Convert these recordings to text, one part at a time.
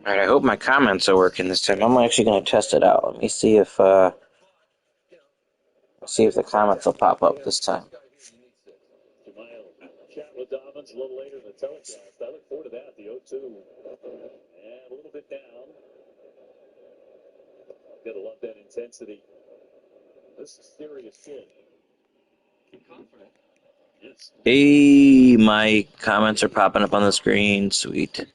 Alright, I hope my comments are working this time. I'm actually going to test it out. Let me see if the comments will pop up this time. Chat with Dobbins a little later in the telecast. I look forward to that. The 0-2. And a little bit down. Gotta love that intensity. This is serious shit. Keep confident. Yes. Hey, my comments are popping up on the screen. Sweet.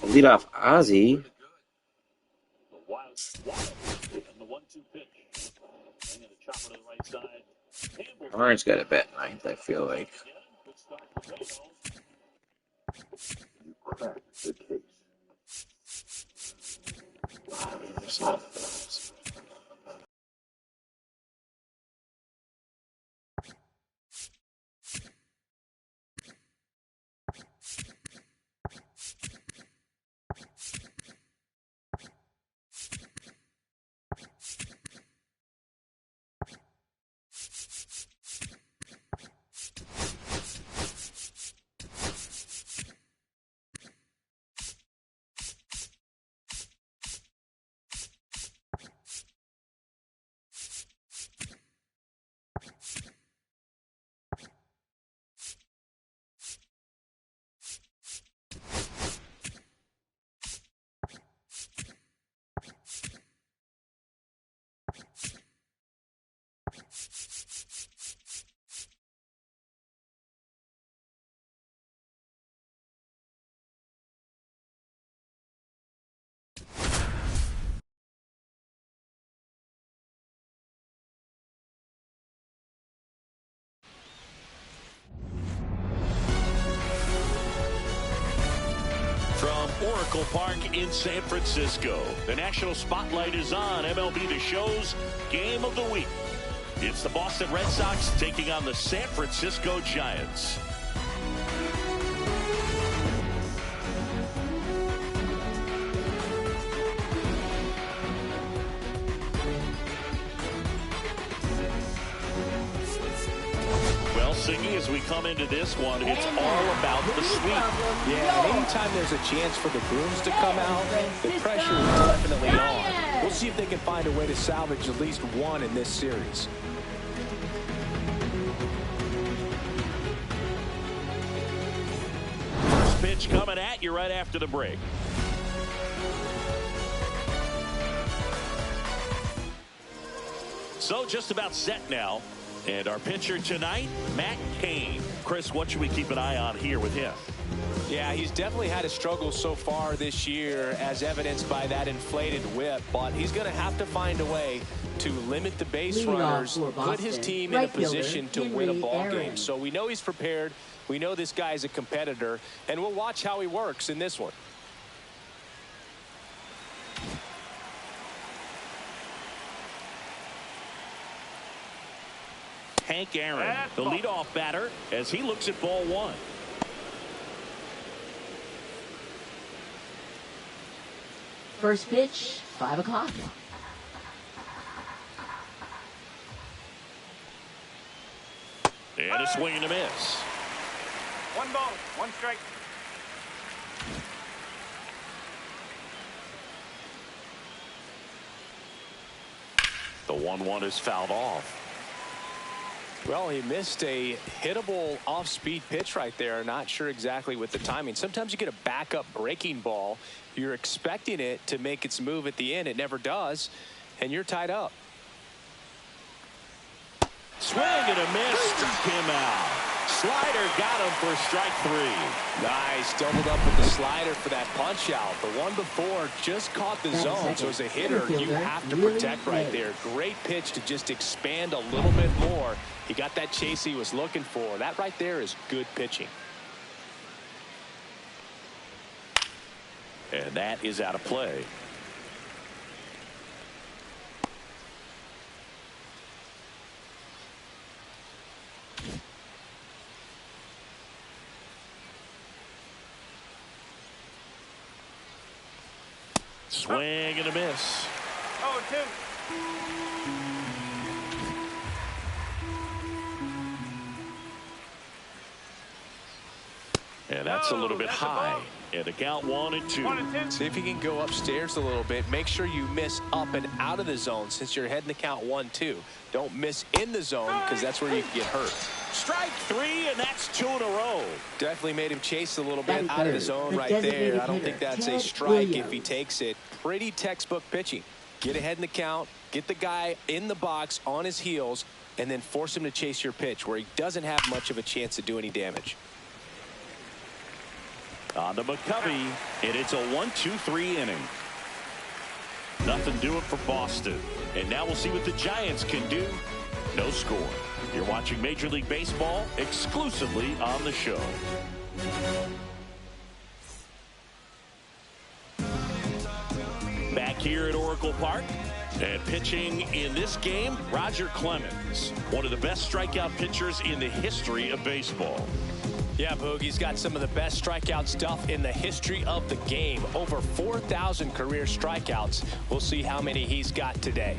Lead off Ozzy. The 1-2 pitch. And the chopper to the right side. Orange got a bat ninth, I feel like. You cracked the case. From Oracle Park in San Francisco, the national spotlight is on MLB The Show's Game of the Week. It's the Boston Red Sox taking on the San Francisco Giants. Singy, as we come into this one, it's all about the sweep. Yeah, and anytime there's a chance for the brooms to come out, the pressure is definitely on. We'll see if they can find a way to salvage at least one in this series. First pitch coming at you right after the break. So just about set now. And our pitcher tonight, Matt Cain. Chris, what should we keep an eye on here with him? Yeah, he's definitely had a struggle so far this year, as evidenced by that inflated whip. But he's going to have to find a way to limit the base runners, put his team in a position to win a ball game. So we know he's prepared. We know this guy's a competitor. And we'll watch how he works in this one. Hank Aaron, the leadoff batter, as he looks at ball one. First pitch, 5 o'clock. And a swing and a miss. 1 ball, 1 strike. The 1-1 is fouled off. Well, he missed a hittable off-speed pitch right there. Not sure exactly with the timing. Sometimes you get a backup breaking ball. You're expecting it to make its move at the end. It never does, and you're tied up. Swing and a miss, struck him out. Slider got him for strike 3. Nice, doubled up with the slider for that punch out. The one before just caught the zone, so as a hitter, you have to protect right there. Great pitch to just expand a little bit more. He got that chase he was looking for. That right there is good pitching. And that is out of play. Swing and a miss. 0-2. And that's a little bit high. And the count 1-2. See if you can go upstairs a little bit. Make sure you miss up and out of the zone since you're heading the count 1-2. Don't miss in the zone because that's where you can get hurt. Strike 3, and that's 2 in a row. Definitely made him chase a little bit out of the zone right there. I don't think that's a strike if he takes it. Pretty textbook pitching. Get ahead in the count, get the guy in the box on his heels, and then force him to chase your pitch where he doesn't have much of a chance to do any damage. On to McCovey, and it's a 1-2-3 inning. Nothing doing for Boston. And now we'll see what the Giants can do. No score. You're watching Major League Baseball exclusively on the show. Back here at Oracle Park. And pitching in this game, Roger Clemens, one of the best strikeout pitchers in the history of baseball. Yeah, Boog, he's got some of the best strikeout stuff in the history of the game. Over 4,000 career strikeouts. We'll see how many he's got today.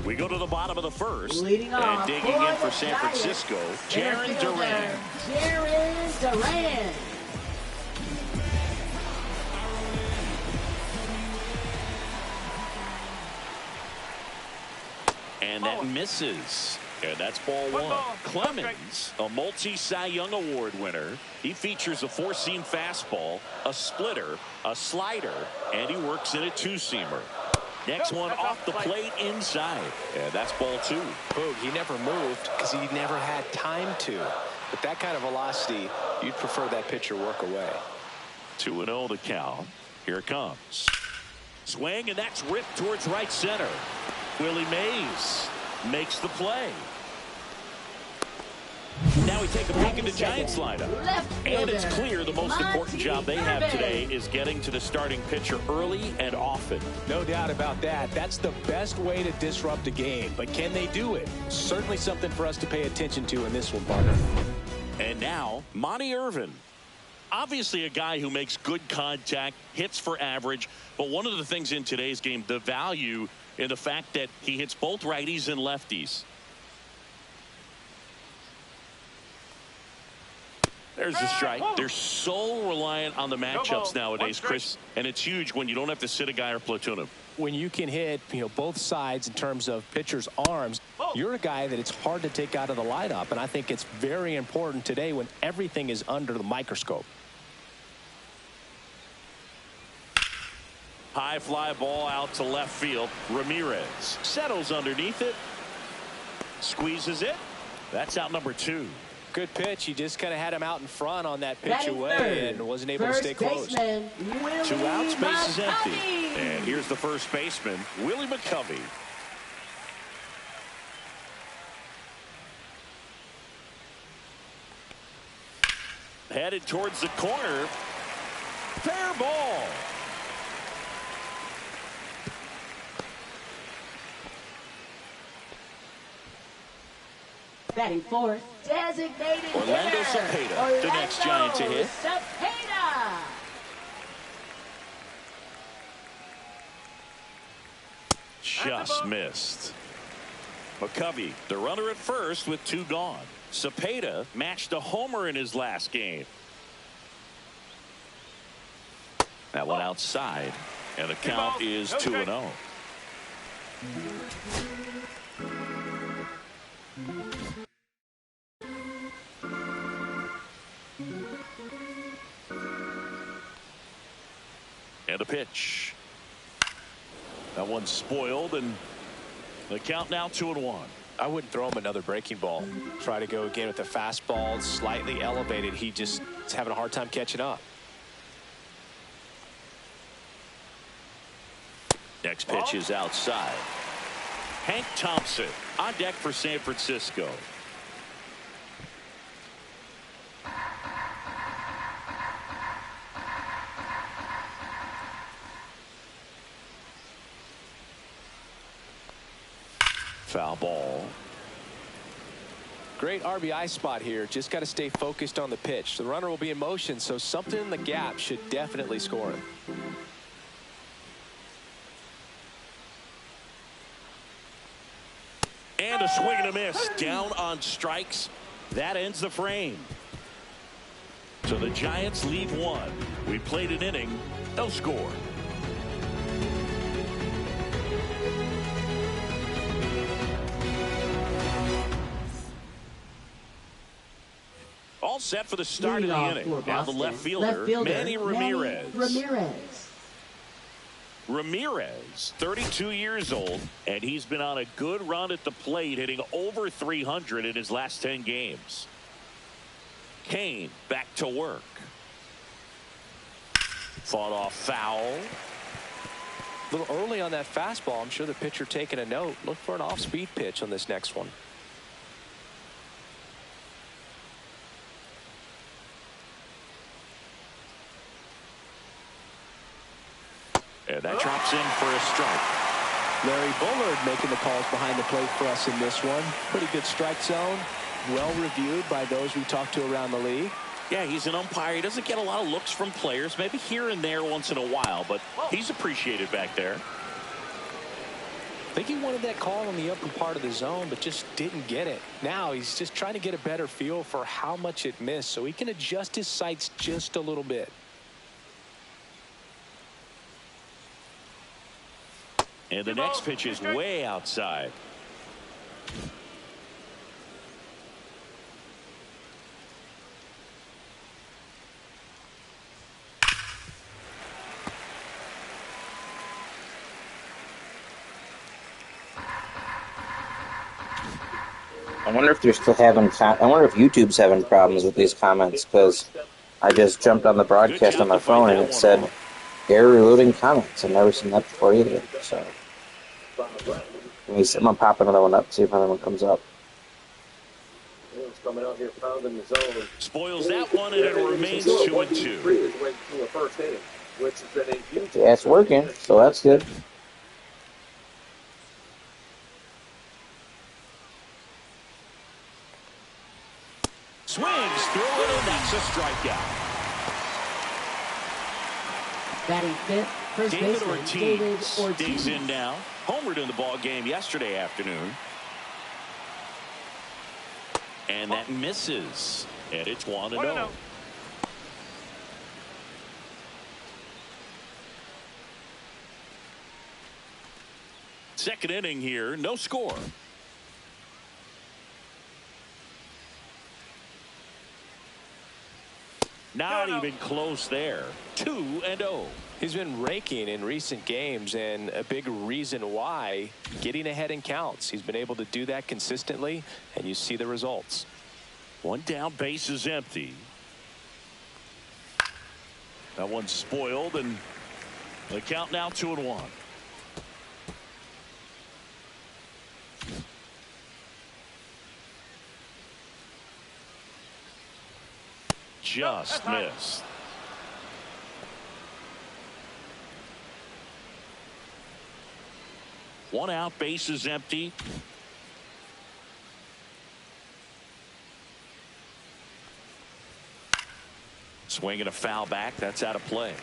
We go to the bottom of the first. Leading and off digging in for San Francisco, Jarren Duran. Jarren Duran. And that misses. And that's ball one. Clemens, a multi-Cy Young Award winner. He features a four-seam fastball, a splitter, a slider, and he works in a two-seamer. Next one off the plate inside. And that's ball two. Boog, he never moved because he never had time to. With that kind of velocity, you'd prefer that pitcher work away. 2-0 the count. Here it comes. Swing, and that's ripped towards right center. Willie Mays makes the play. Now we take a peek at the Giants lineup. And it's clear the most important job they have today is getting to the starting pitcher early and often. No doubt about that. That's the best way to disrupt a game. But can they do it? Certainly something for us to pay attention to in this one, partner. And now, Monty Irvin. Obviously a guy who makes good contact, hits for average. But one of the things in today's game, the value in the fact that he hits both righties and lefties. There's the strike. They're so reliant on the matchups nowadays, Chris, and it's huge when you don't have to sit a guy or platoon him. When you can hit, both sides in terms of pitchers' arms, you're a guy that it's hard to take out of the lineup, and I think it's very important today when everything is under the microscope. High fly ball out to left field. Ramirez settles underneath it, squeezes it. That's out number two. Good pitch. He just kind of had him out in front on that pitch away and wasn't able to stay close. 2 outs, base is empty. And here's the first baseman, Willie McCovey. Headed towards the corner. Fair ball. Batting fourth, designated Orlando hitter. Cepeda, the next Giant to hit. Cepeda. Just missed. McCovey, the runner at first with 2 gone. Cepeda matched a homer in his last game. That one outside, and the count is 2-0. And a pitch. That one's spoiled, and the count now 2-1. I wouldn't throw him another breaking ball. Try to go again with the fastball, slightly elevated. He just is having a hard time catching up. Next pitch is outside. Hank Thompson on deck for San Francisco. Foul ball. Great RBI spot here. Just got to stay focused on the pitch. The runner will be in motion, so something in the gap should definitely score him. And a swing and a miss. Down on strikes. That ends the frame. So the Giants leave one. We played an inning. No score. All set for the start of the inning. Now the left fielder Manny Ramirez. Ramirez, 32 years old, and he's been on a good run at the plate, hitting over 300 in his last 10 games. Kane back to work. Fought off foul. A little early on that fastball. I'm sure the pitcher taking a note. Look for an off-speed pitch on this next one. And that drops in for a strike. Larry Bullard making the calls behind the plate for us in this one. Pretty good strike zone. Well reviewed by those we talked to around the league. Yeah, he's an umpire. He doesn't get a lot of looks from players, maybe here and there once in a while, but he's appreciated back there. I think he wanted that call on the upper part of the zone, but just didn't get it. Now he's just trying to get a better feel for how much it missed so he can adjust his sights just a little bit. And the next pitch is way outside. I wonder if they're still having. I wonder if YouTube's having problems with these comments, because I just jumped on the broadcast on my phone and it said error reloading comments. I've never seen that before either. So let me see. I'm gonna pop another one up, see if another one comes up. Coming out here, found in the zone. Spoils that one, and it remains 2-2. Yeah, it's working, so that's good. Swings through it, and that's a strikeout. Batting fifth, first David baseman Ortiz digs in now. Homered in the ball game yesterday afternoon. And that misses. And it's 1-0. Second inning here, no score. Not even close there. 2-0. He's been raking in recent games, and a big reason why, getting ahead in counts. He's been able to do that consistently, and you see the results. One down, base is empty. That one's spoiled, and the count now 2-1. Just missed. One out, base is empty. Swinging a foul back. That's out of play.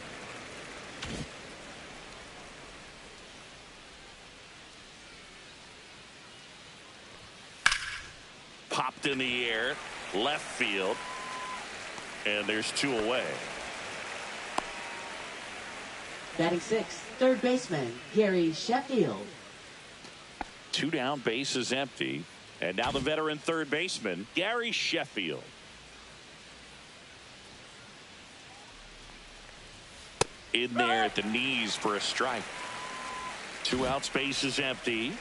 Popped in the air. Left field. And there's 2 away. Batting sixth, third baseman Gary Sheffield. 2 down, base is empty. And now the veteran third baseman, Gary Sheffield. In there at the knees for a strike. 2 outs, base is empty.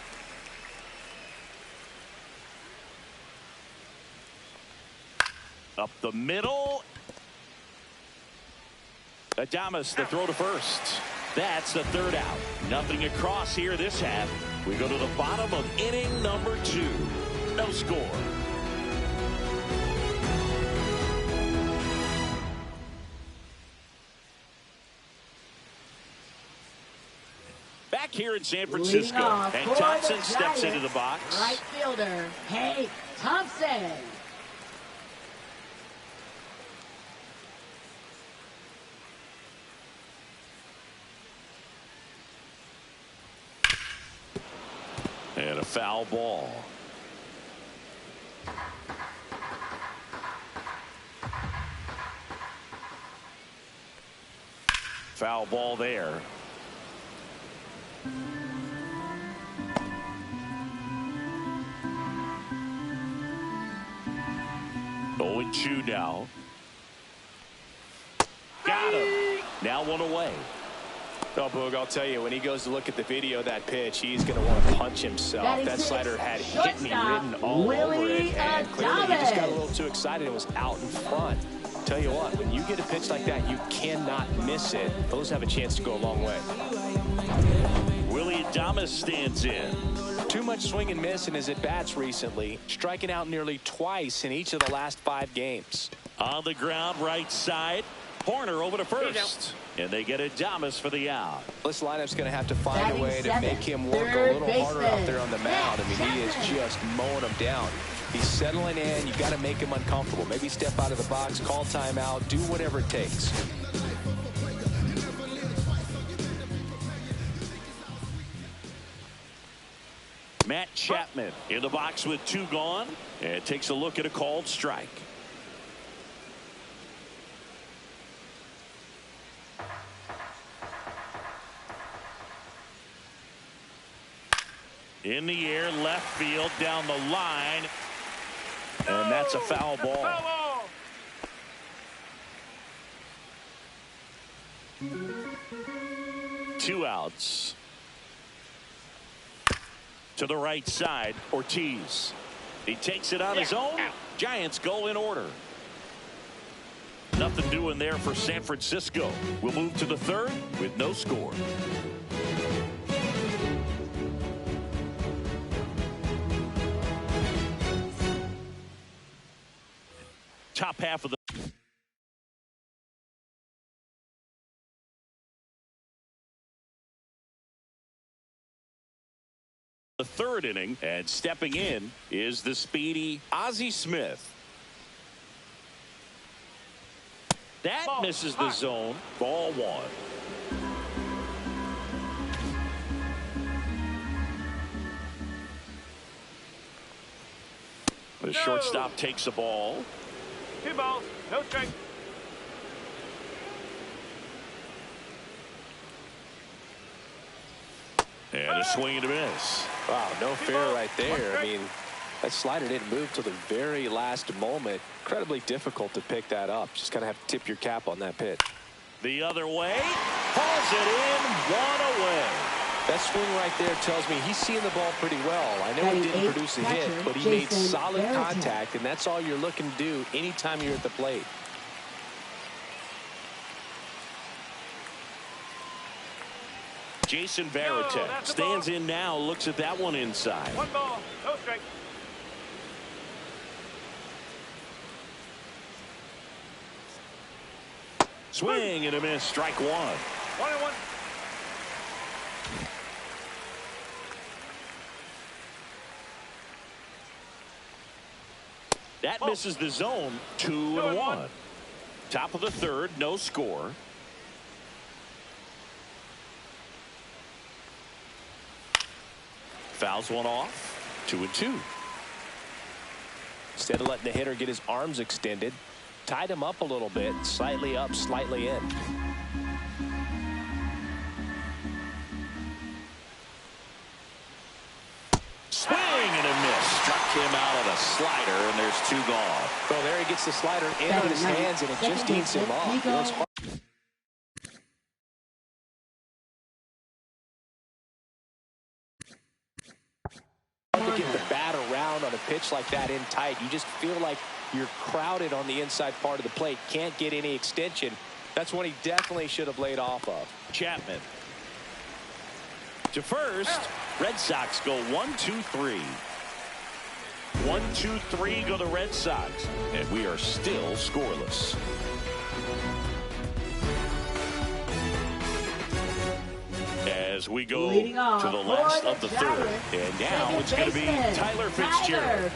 Up the middle. Adames, the throw to first. That's the third out. Nothing across here this half. We go to the bottom of inning number 2. No score. Back here in San Francisco. And Thompson steps into the box. Right fielder, Hank Thompson. And a foul ball. Foul ball there. 0-2 now. Got him. Now one away. Oh, Boog, I'll tell you, when he goes to look at the video of that pitch, he's going to want to punch himself. That slider had hit me written all over it, and clearly he just got a little too excited and was out in front. Tell you what, when you get a pitch like that, you cannot miss it. Those have a chance to go a long way. Willie Adames stands in. Too much swing and miss in his at-bats recently, striking out nearly twice in each of the last 5 games. On the ground, right side. Horner over to first. And they get Adames for the out. This lineup's going to have to find a way to make him work a little harder out there on the mound. I mean, he is just mowing them down. He's settling in. You've got to make him uncomfortable. Maybe step out of the box, call timeout, do whatever it takes. Matt Chapman in the box with 2 gone, and takes a look at a called strike. In the air, left field, down the line, and that's a foul ball. 2 outs. To the right side, Ortiz. He takes it on his own. Giants go in order. Nothing doing there for San Francisco. We'll move to the 3rd with no score. Top half of the 3rd inning, and stepping in is the speedy Ozzie Smith. That misses the zone. Ball 1. The shortstop takes the ball. 2 balls, no strike. And a swing and a miss. Wow, no fair right there. I mean, that slider didn't move till the very last moment. Incredibly difficult to pick that up. Just kind of have to tip your cap on that pitch. The other way. Hauls it in. 1 away. That swing right there tells me he's seeing the ball pretty well. I know he didn't produce a hit, but he made solid contact, and that's all you're looking to do anytime you're at the plate. Jason Varitek stands in now, looks at that one inside. 1 ball, no strike. Swing and a miss, strike 1. 1-1. That misses the zone. 2-1. Top of the 3rd, no score. Fouls one off. 2-2. Instead of letting the hitter get his arms extended, tied him up a little bit, slightly up, slightly in. Swing and a miss. Struck him out of a slider, and there's 2 gone. Well, there he gets the slider in on his hands, and it just eats him off. You know, it's hard to get the bat around on a pitch like that in tight. You just feel like you're crowded on the inside part of the plate. Can't get any extension. That's when he definitely should have laid off of. Chapman to first. Red Sox go 1-2-3. 1-2-3 go the Red Sox, and we are still scoreless. As we go to the last of the 3rd, and now it's going to be Tyler Fitzgerald.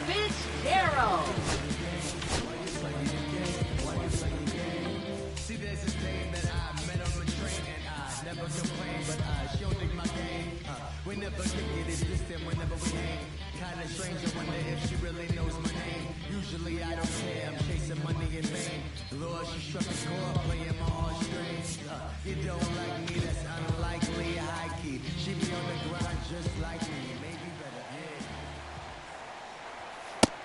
Kinda strange, I wonder if she really knows my name. Usually I don't care, I'm chasing money in vain. Lord, she struck a chord, playing my heartstrings. You don't like me, that's unlikely, high key. She be on the grind just like me, maybe better, yeah.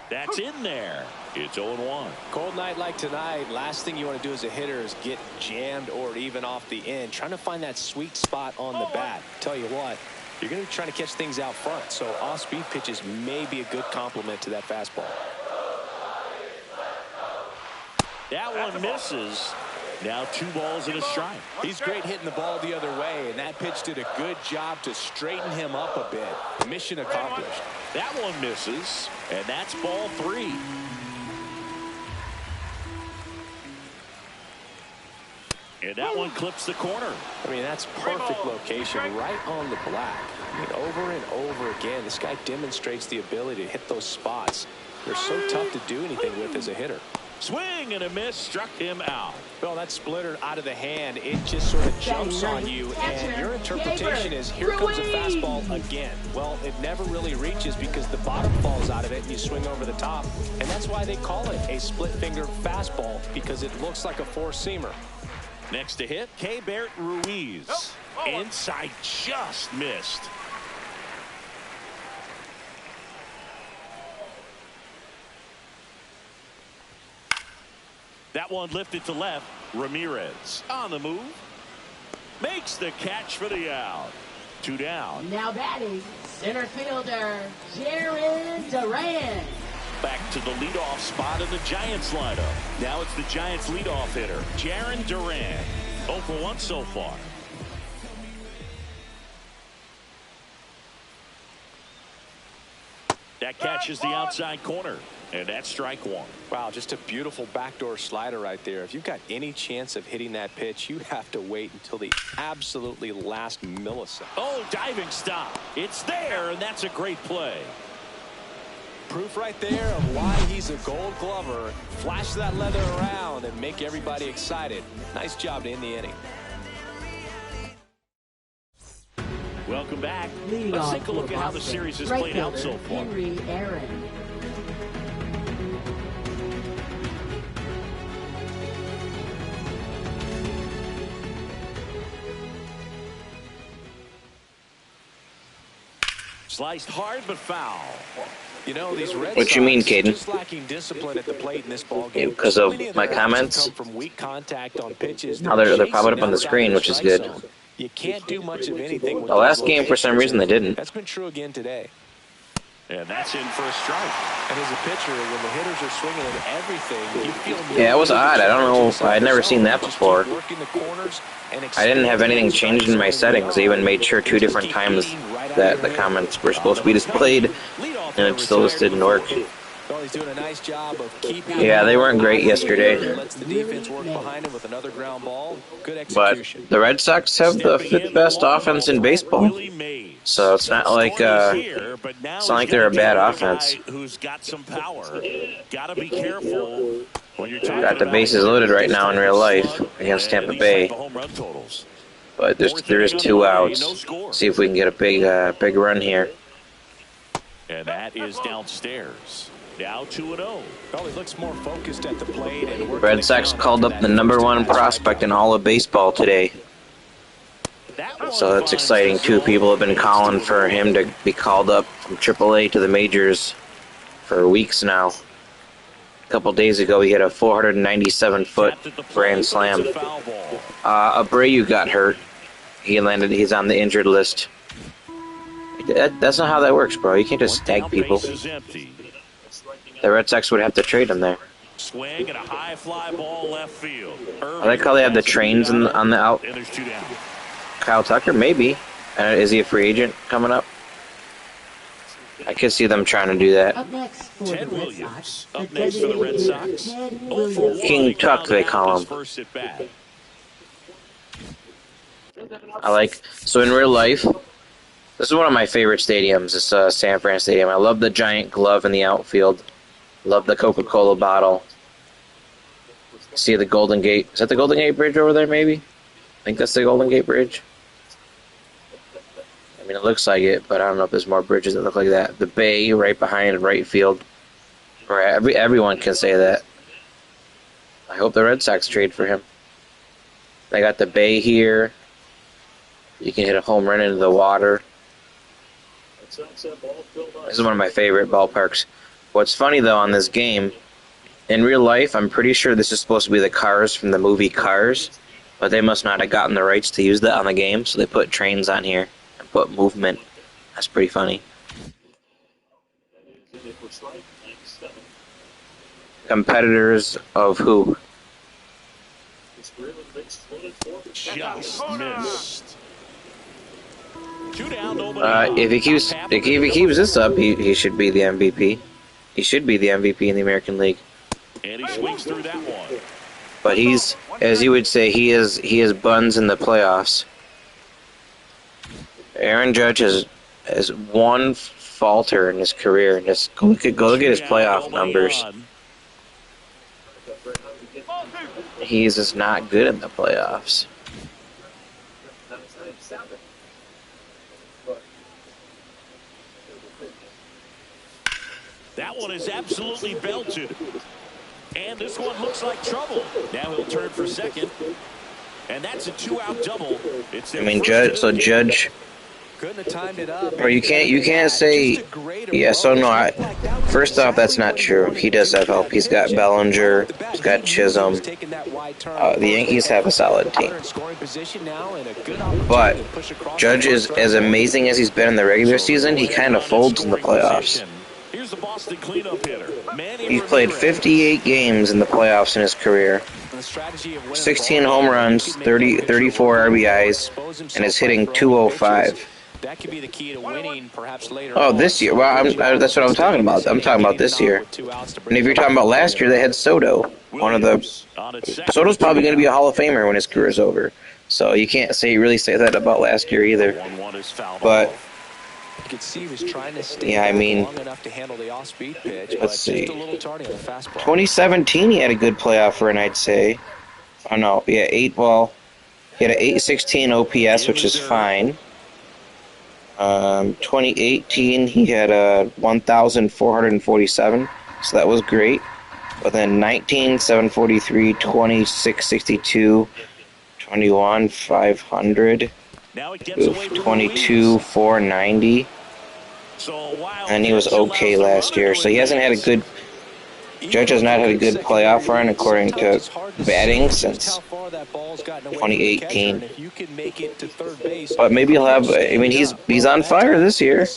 That's in there. It's 0-1. Cold night like tonight, last thing you want to do as a hitter is get jammed or even off the end. Trying to find that sweet spot on the bat. Tell you what, you're going to be trying to catch things out front, so off-speed pitches may be a good complement to that fastball. That one misses. Now 2 balls and a strike. He's great hitting the ball the other way, and that pitch did a good job to straighten him up a bit. Mission accomplished. That one misses, and that's ball 3. And that one clips the corner. I mean, that's perfect location, right on the black. I mean, over and over again, this guy demonstrates the ability to hit those spots. They're so tough to do anything with as a hitter. Swing and a miss, struck him out. Well, that splitter out of the hand, it just sort of jumps on you, and your interpretation is, here comes a fastball again. Well, it never really reaches because the bottom falls out of it and you swing over the top, and that's why they call it a split finger fastball, because it looks like a four-seamer. Next to hit, Keibert Ruiz. Inside, just missed. That one lifted to left. Ramirez on the move. Makes the catch for the out. 2 down. Now batting, center fielder, Jaron Duran. Back to the leadoff spot in the Giants lineup. Now it's the Giants leadoff hitter, Jaron Duran. 0 for 1 so far. That catches the outside corner. And that's strike 1. Wow, just a beautiful backdoor slider right there. If you've got any chance of hitting that pitch, you have to wait until the absolutely last millisecond. Oh, diving stop. It's there, and that's a great play. Proof right there of why he's a Gold Glover. Flash that leather around and make everybody excited. Nice job to end the inning. Welcome back. Leading Let's off take a look for at how the Boston, series has right played out so fielder, far. Henry Aaron. Sliced hard but foul. You know, these Red What you mean, Sox Caden? just lacking discipline at the plate in this ball game. Because So of many my their outs comments? come from weak contact on pitches. Now they're popping up on the Chasing screen, which is outside good. the strike zone. You can't do much of anything with The last game, for some reason, they didn't. That's been true again today. And that's in for a strike. And as a pitcher, when the hitters are swinging at everything, you feel Yeah, it was odd. I don't know. I'd never seen that before. Working the corners and I didn't have anything changed in my settings. I even made sure 2 different times that the comments were supposed to be displayed, and it still just didn't work. Well, he's doing a nice job of keeping. Yeah, they weren't great yesterday. Lets the defense work behind him with another ground ball. Good But execution. the Red Sox have the 5th best offense in baseball. So it's not like it's not like they're a bad offense. Who's got some power. Gotta be careful when you're talking Got the bases loaded right now in real life against Tampa Bay. But there is 2 outs. See if we can get a big run here. And that is downstairs. Now 2-0. Well, he looks more focused at the plate. And Red Sox called up the #1 prospect in all of baseball today. So that's exciting. 2 people have been calling for him to be called up from AAA to the majors for weeks now. A couple days ago, he hit a 497-foot grand slam. Abreu got hurt. He's on the injured list. That's not how that works, bro. You can't just tag people. The Red Sox would have to trade him there. Swing and a high fly ball left field. I like how they have the trains on the out. And there's 2 down. Kyle Tucker, maybe. Is he a free agent coming up? I could see them trying to do that. Up next for the Ted Red Williams Sox, up the next for the Red designated Sox. Ted 0 for Williams. 1. King Tuck, they call him. First at bat. So in real life, this is one of my favorite stadiums, this San Fran Stadium. I love the giant glove in the outfield. Love the Coca-Cola bottle. See the Golden Gate. Is that the Golden Gate Bridge over there, maybe? I think that's the Golden Gate Bridge. mean, it looks like it, but I don't know if there's more bridges that look like that. The Bay right behind right field. Or everyone can say that. I hope the Red Sox trade for him. They got the Bay here. You can hit a home run into the water. This is one of my favorite ballparks. What's funny, though, on this game, in real life, I'm pretty sure this is supposed to be the cars from the movie Cars, but they must not have gotten the rights to use that on the game, so they put trains on here and put movement. That's pretty funny. Competitors of who? Just missed. Two down, If he keeps this up, he should be the MVP. He should be the MVP in the American League. And he swings through that one. But he's, as you would say, he is buns in the playoffs. Aaron Judge has one falter in his career. Just go look at his playoff numbers. He's just not good in the playoffs. That one is absolutely belted. And this one looks like trouble. Now he'll turn for second. And that's a 2-out double. I mean, Judge. Couldn't have timed it up. Or you can't say, yeah. So no, first off, that's not true. He does have help. He's got Bellinger. He's got Chisholm. The Yankees have a solid team. But Judge is as amazing as he's been in the regular season. He kind of folds in the playoffs. Here's the Boston cleanup hitter. He's played 58 games in the playoffs in his career. 16 home runs, 34 RBIs, and is hitting .205. That could be the key to winning, perhaps later. Oh, this year. Well, that's what I'm talking about. I'm talking about this year. And if you're talking about last year, they had Soto. Soto's probably going to be a Hall of Famer when his career is over. So you can't really say that about last year either. But you could see he was trying to stay yeah, I mean, long enough to handle the off-speed pitch. Let's see. Just a little tardy on the fastball. 2017, he had a good playoff run, I'd say. Oh no, yeah, he had an 816 OPS, which is fine. 2018, he had a 1,447, so that was great. But then 19, 743, 20, 662, 21, 500, 22, 490. And he was okay last year, so he hasn't had a good... Judge has not had a good playoff run according to batting since 2018. But maybe he'll have. I mean, he's on fire this year.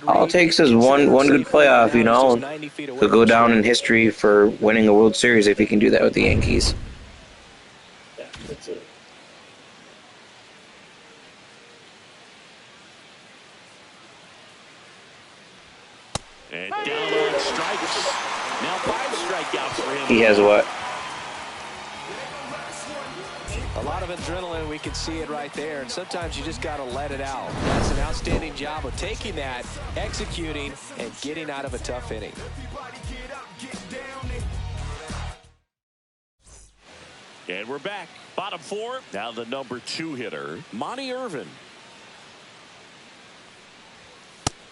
All it takes is one good playoff, you know. He'll go down in history for winning a World Series if he can do that with the Yankees. And down on strikes. Now 5 strikeouts for him. He has what? A lot of adrenaline, we can see it right there, and sometimes you just got to let it out. That's an outstanding job of taking that, executing, and getting out of a tough inning. And we're back. Bottom 4. Now the number 2 hitter, Monty Irvin.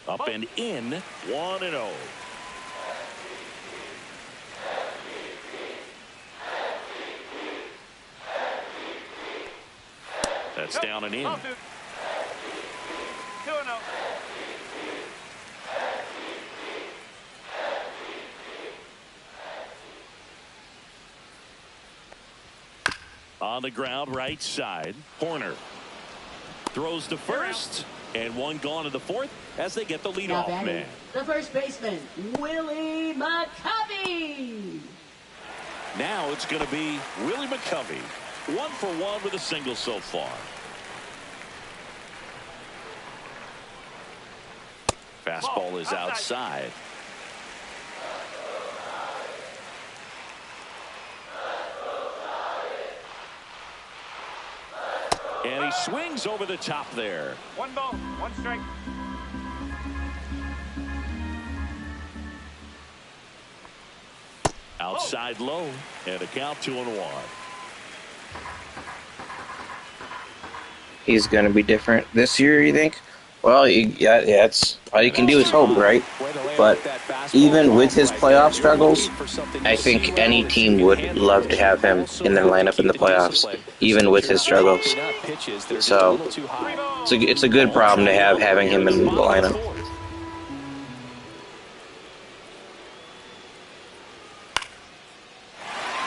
Up and in, 1-0. That's down and in. 2-0. On the ground, right side, Horner throws to first, and one gone to the 4th as they get the leadoff man. The first baseman, Willie McCovey. Now it's going to be Willie McCovey. 1 for 1 with a single so far. Fastball is outside. And he swings over the top there. 1 ball, 1 strike. Outside low, and a count 2-1. He's going to be different this year, you think? Well, yeah, it's all you can do is hope, right? But even with his playoff struggles, I think any team would love to have him in their lineup in the playoffs, even with his struggles. So it's a good problem to have, having him in the lineup.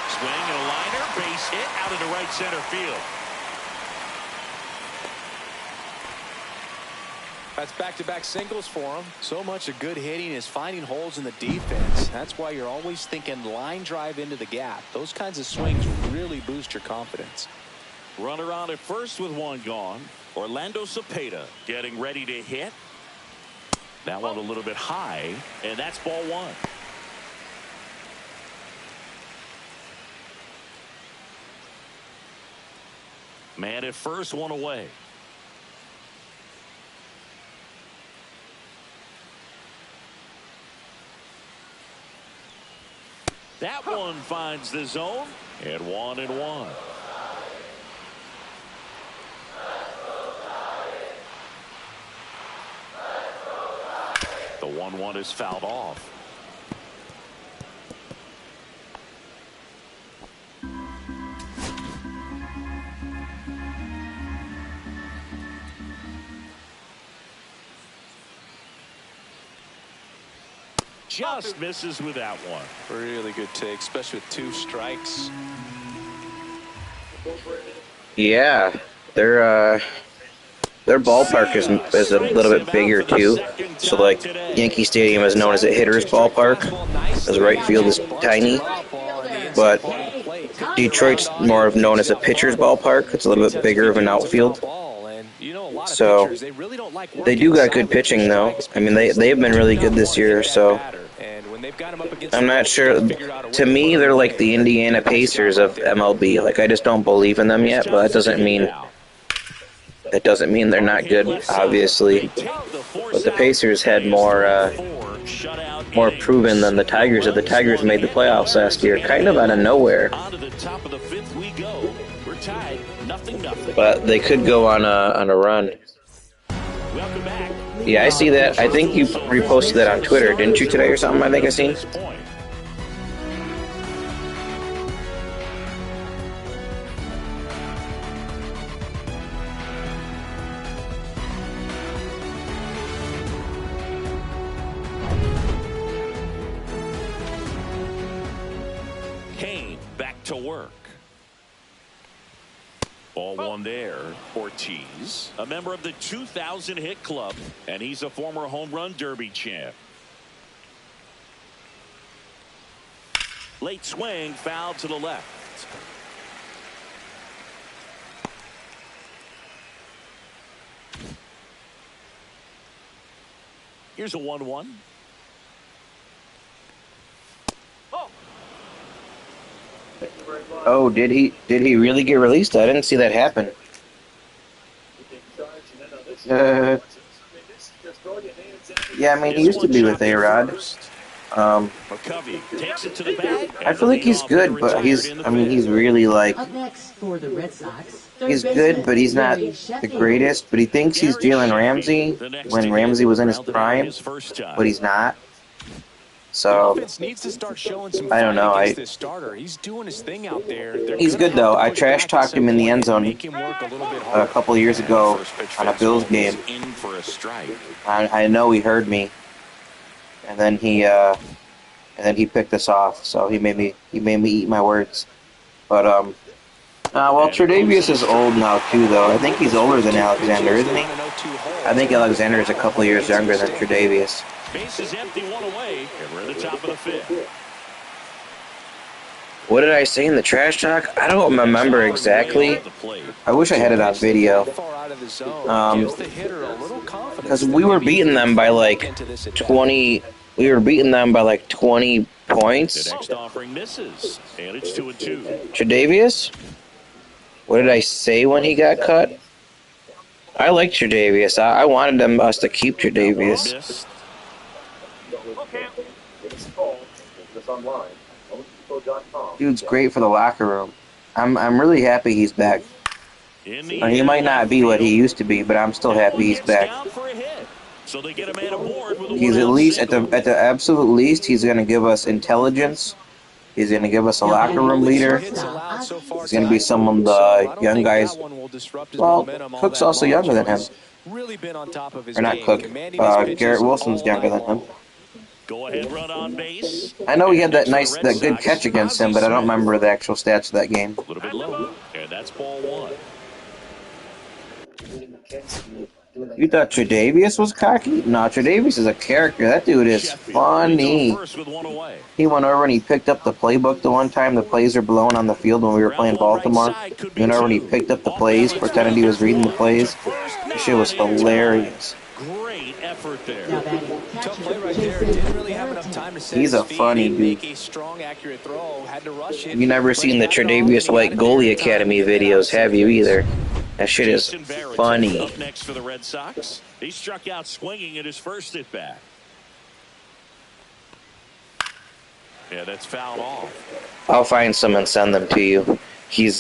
Swing and a liner, base hit out into right center field. That's back-to-back singles for him. So much of good hitting is finding holes in the defense. That's why you're always thinking line drive into the gap. Those kinds of swings really boost your confidence. Runner on at first with one gone. Orlando Cepeda getting ready to hit. That one a little bit high, and that's ball one. Man at first, one away. That one finds the zone, and 1-1. The 1-1 is fouled off. Just misses with that one. Really good take, especially with 2 strikes. Yeah, their ballpark is a little bit bigger too. So like Yankee Stadium is known as a hitter's ballpark, as right field is tiny. But Detroit's more of known as a pitcher's ballpark. It's a little bit bigger of an outfield. So they do got good pitching though. I mean they've been really good this year. So I'm not sure. To me, they're like the Indiana Pacers of MLB. Like I just don't believe in them yet, but that doesn't mean they're not good, obviously. But the Pacers had more proven than the Tigers. The Tigers made the playoffs last year, kind of out of nowhere. But they could go on a run. Yeah, I see that. I think you reposted that on Twitter, didn't you, today or something? I think I seen. Kane back to work. Ball one there. Ortiz, a member of the 2000 hit club, and he's a former home run derby champ. Late swing, foul to the left. Here's a 1-1. Oh, did he really get released? I didn't see that happen. Yeah, I mean, he used to be with A-Rod. I feel like he's good, but he's really like, Up next for the Red Sox, he's good, but he's not the greatest. But he thinks he's Jalen Ramsey when Ramsey was in his prime, but he's not. So I don't know. He's doing his thing out there. He's good though. I trash talked him in the end zone a couple of years ago on a Bills game. I know he heard me, and then he picked us off. So he made me eat my words. But well, Tre'Davious is old now too, though. I think he's older than Alexander, isn't he? I think Alexander is a couple of years younger than Tre'Davious. Base is empty, one away, and we're at the top of the fifth. What did I say in the trash talk? I don't remember exactly. I wish I had it on video. Because we were beating them by like 20. We were beating them by like 20 points. The next offering misses, and it's 2-2. Tre'Davious? What did I say when he got cut? I like Tre'Davious. I wanted us to keep Tre'Davious. Dude's great for the locker room. I'm really happy he's back. He might not be what he used to be, but I'm still happy he's back. So they get a man aboard with a He's at one-out least at single. the absolute least, he's going to give us intelligence. He's going to give us a locker room Only 2 leader. hits allowed so far He's going to be tonight, someone so I the don't young think guys. that one will disrupt his Well, momentum all Cook's that also much. younger than him. He's really been on top of his Or not game, Cook. commanding his pitches Garrett Wilson's all younger night than him. long. Go ahead, run on base. I know he had that And nice, for the Red that good Sox, catch against him, Ozzie but I don't Smith. remember the actual stats of that game. A little bit low, and that's ball one. You thought Tre'Davious was cocky? No, Tre'Davious is a character. That dude is Sheffield leads funny. off first with one away. He went over and he picked up the playbook the one time the plays were blowing on the field when we were playing Ground ball right Baltimore. side, could He be went over and he two. picked up the Off plays, balance, pretended he was reading the one, plays. to first, That shit was not in time. hilarious. Great effort there. Now batting Tough catcher, play right there. Jason Didn't really have enough Barrington. time to set He's his a feet. funny Didn't dude. make a strong, accurate throw. Had to rush it. You never But seen he the got it all, Tre'Davious and he White got it there Goalie in time Academy to get that videos, out have you safely. either? That shit is Jason Barrington funny. up next for the Red Sox. He struck out swinging in his first at bat. Yeah, that's fouled off. I'll find some and send them to you. He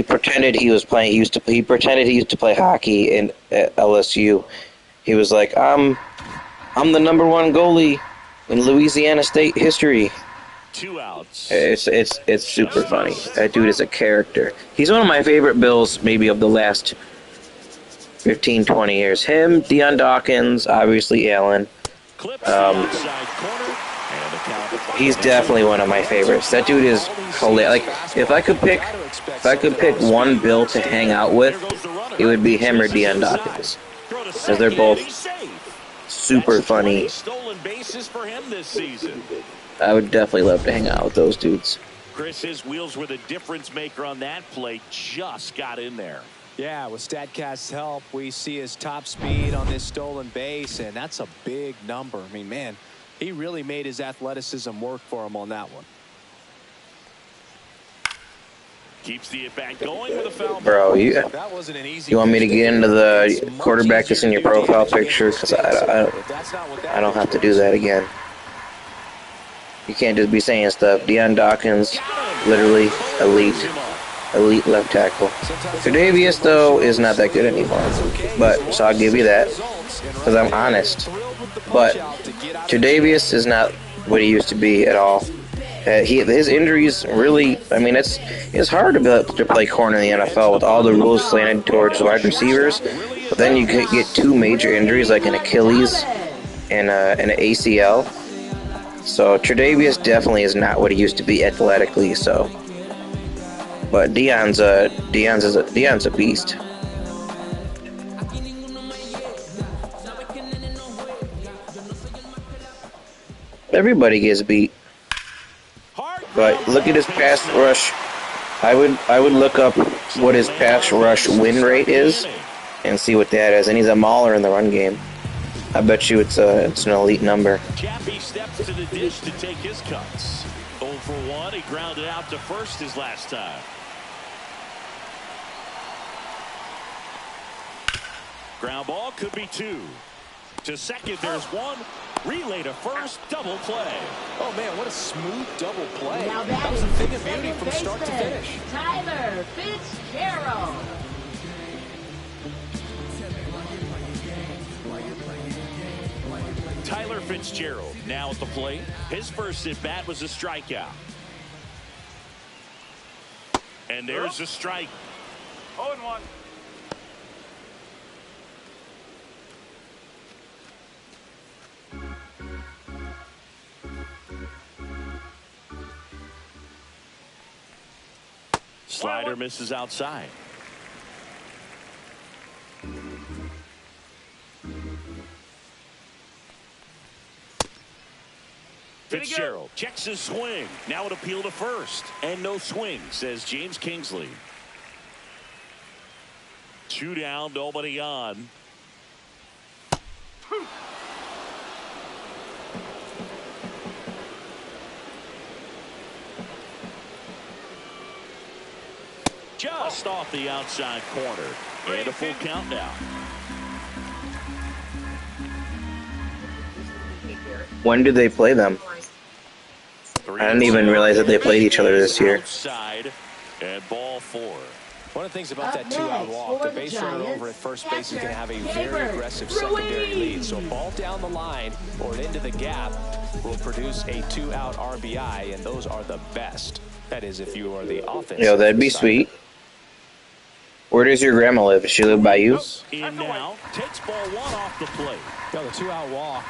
pretended he was playing. He pretended he used to play hockey at LSU. He was like, I'm the number one goalie in Louisiana State history. 2 outs. It's super funny. That dude is a character. He's one of my favorite Bills, maybe of the last 15, 20 years. Him, Deion Dawkins, obviously Allen. Clips the outside corner, and the count. He's definitely one of my favorites. That dude is hilarious. Like, if I could pick one Bill to hang out with, it would be him or Deion Dawkins, because they're both super funny. Stolen bases for him this season. I would definitely love to hang out with those dudes. Chris, his wheels were the difference maker on that play. Just got in there. Yeah, with StatCast's help, we see his top speed on this stolen base, and that's a big number. I mean, man, he really made his athleticism work for him on that one. Keeps the at-bat going with a foul. Bro, That wasn't an easy you want me to get into the quarterback that's in your profile picture? Because I don't have to do that again. You can't just be saying stuff. Deion Dawkins, literally elite left tackle. Tre'Davious, though, is not that good anymore. But, so I'll give you that, because I'm honest. But Tre'Davious is not what he used to be at all. His injuries really, I mean, it's hard to play corner in the NFL with all the rules slanted towards wide receivers. But then you get 2 major injuries, like an Achilles and an ACL. So Tre'Davious definitely is not what he used to be athletically. So, but Deion's a beast. Everybody gets beat. But look at his pass rush. I would look up what his pass rush win rate is and see what that is. And he's a mauler in the run game. I bet you it's an elite number. Chappie steps to the dish to take his cuts. 0 for 1. He grounded out to first his last time. Ground ball could be 2. To second, there's 1. Relay to first, double play. Oh, man, what a smooth double play. Now That was a batting, thing of beauty second from start to baseman, finish. Tyler Fitzgerald. Tyler Fitzgerald now at the plate. His first at bat was a strikeout. And there's a strike. 0-1. Slider misses outside. Fitzgerald checks his swing. Now an appeal to first. And no swing, says James Kingsley. 2 down, nobody on. Just off the outside corner. And a full count now. When did they play them? I didn't even realize that they played each other this year. Outside and ball 4. One of the things about that two-out walk, the base runner over at first base is going to have a very aggressive secondary lead. So a ball down the line or into the gap will produce a two-out RBI, and those are the best. That is, if you are the offense. Yo, that'd be sweet. Where does your grandma live? Does she live by you? In now, takes ball one off the plate. Yo, the two-out walk.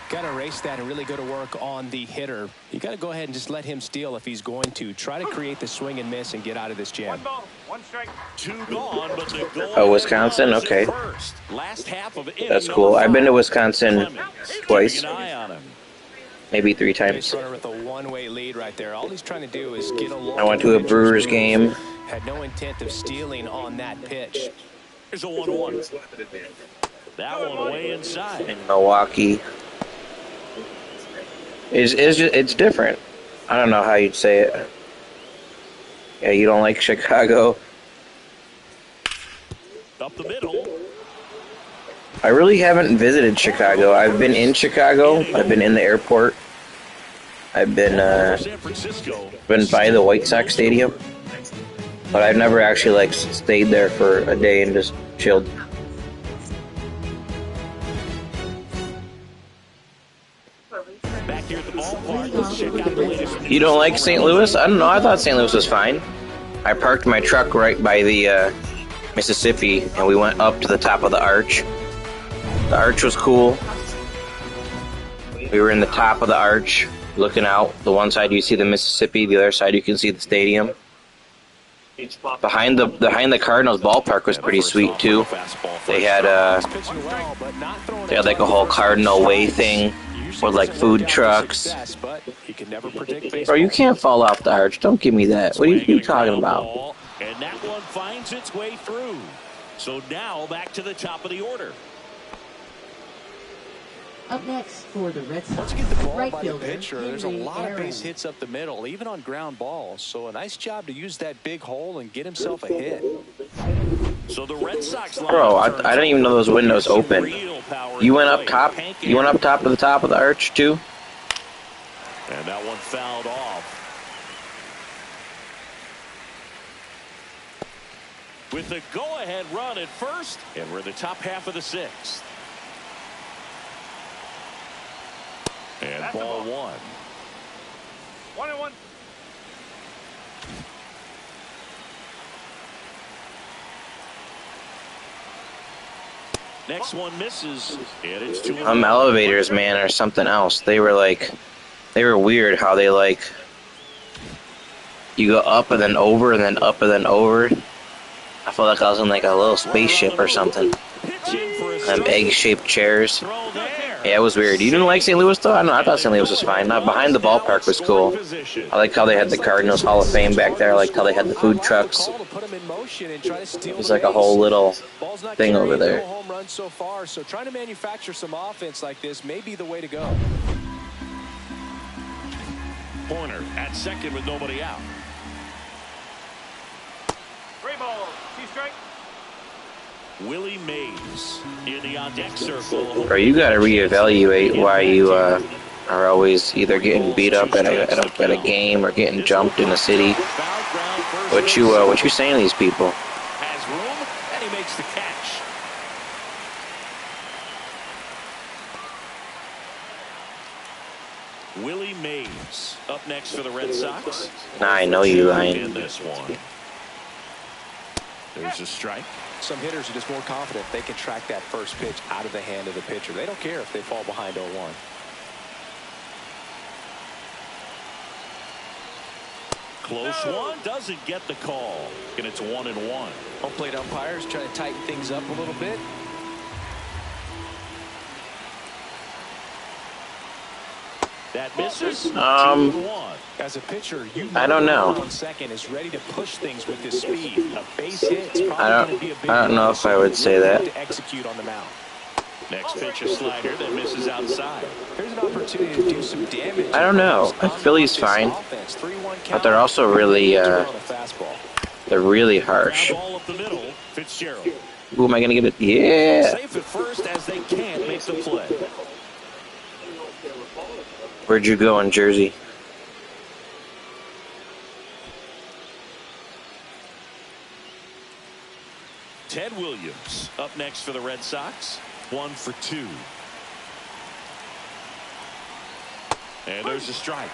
Got to erase that and really go to work on the hitter. You got to go ahead and just let him steal if he's going to. Try to create the swing and miss and get out of this jam. One ball, one strike. Two gone, but the goal. Oh, Wisconsin? Okay. Last half of That's cool. I've been to Wisconsin twice. Maybe 3 times. Base runner with a one-way lead right there. All he's trying to do is get along. I went to a Brewers game. Had no intent of stealing on that pitch. Here's a 1-1. That one way inside. In Milwaukee. It's different. I don't know how you'd say it. Yeah, you don't like Chicago. Up the middle. I really haven't visited Chicago. I've been in Chicago. I've been in the airport. I've been San Francisco. been by the White Sox Stadium. But I've never actually like stayed there for a day and just chilled. Back here at the ballpark, let's check out the latest. You don't like St. Louis? I don't know. I thought St. Louis was fine. I parked my truck right by the Mississippi, and we went up to the top of the arch. The arch was cool. We were in the top of the arch, looking out. The one side you see the Mississippi, the other side you can see the stadium. Behind the Cardinals ballpark was pretty sweet too. They had like a whole Cardinal Way thing with like food trucks. Bro, you can't fall off the arch. Don't give me that. What are you talking about? And that one finds its way through. So now back to the top of the order. Up next for the Red Sox, Once you get the ball right by the fielder, pitcher, there's a Henry lot of Aaron. base hits up the middle, even on ground balls. So a nice job to use that big hole and get himself a hit. So the Red Sox Bro, I didn't even know those windows open. You went up top? You went up top to the top of the arch too? And that one fouled off. With the go-ahead run at first, and we're in the top half of the 6th. And That's ball the ball. 1. 1-1. Next one misses, and it's 2. Elevators, man, or something else. They were weird how they like, you go up and then over and then up and then over. I felt like I was in like a little spaceship or something. Them egg-shaped chairs. Yeah, it was weird. You didn't like St. Louis though? I don't know. I thought St. Louis was fine. Behind the ballpark was cool. I like how they had the Cardinals Hall of Fame back there. I liked how they had the food trucks. It was like a whole little thing over there. No home runs so far, so trying to manufacture some offense like this may be the way to go. Pointer at second with nobody out. 3 balls, 2 strike. Willie Mays in the on-deck circle. Bro, you gotta reevaluate why you are always either getting beat up at a game or getting jumped in the city. What you saying to these people? Has room, and he makes the catch. Willie Mays up next for the Red Sox. Nah, I know you lying. In this one. There's a strike. Some hitters are just more confident they can track that first pitch out of the hand of the pitcher. They don't care if they fall behind 0-1. Close one, doesn't get the call. And it's 1-1. Home plate umpires trying to tighten things up a little bit. That misses. 2-1. As a pitcher, I don't know. On second is ready to push things with his speed. A base hit is I probably going to be a big don't know if I would say that. to execute on the mound. Next pitch, a slider that misses outside. There's an opportunity to do some damage. I don't know. Philly's fine, but they're also really they're really harsh. Ball up the middle, Fitzgerald. Ooh, am I gonna get it? Yeah. Safe at first as they can't make the play. Where'd you go in Jersey? Ted Williams up next for the Red Sox. 1 for 2. And there's a strike.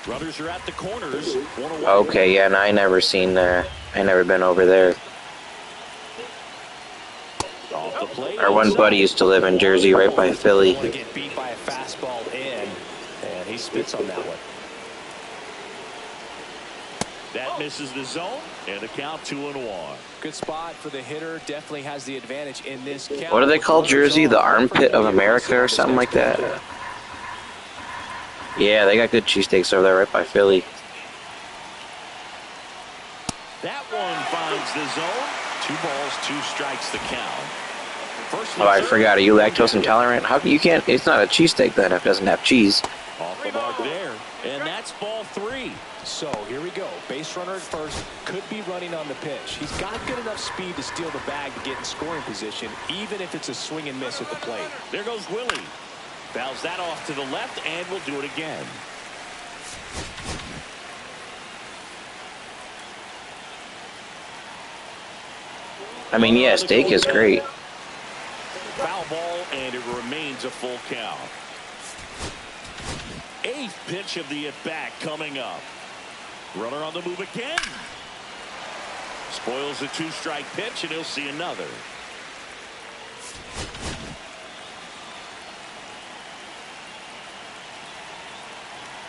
Runners are at the corners. Okay, yeah, and I never seen I never been over there. Off the plate. Our one buddy used to live in Jersey, right by Philly. Get beat by a fastball in, and he spits on that one. That misses the zone, and the count 2-1. Good spot for the hitter. Definitely has the advantage in this count. What do they call Jersey? The armpit of America or something like that? Yeah, they got good cheesesteaks over there right by Philly. That one finds the zone. 2 balls, 2 strikes the count. First Oh, I forgot. Are you lactose intolerant? How can you can't? It's not a cheesesteak then if it doesn't have cheese. Off the mark there, and that's ball 3. So here we go. Base runner at first, could be running on the pitch. He's got good enough speed to steal the bag to get in scoring position, even if it's a swing and miss at the plate. There goes Willie. Fouls that off to the left, and we'll do it again. I mean, yeah, steak is great. Foul ball, and it remains a full count. 8th pitch of the at-bat coming up. Runner on the move again. Spoils a 2-strike pitch, and he'll see another.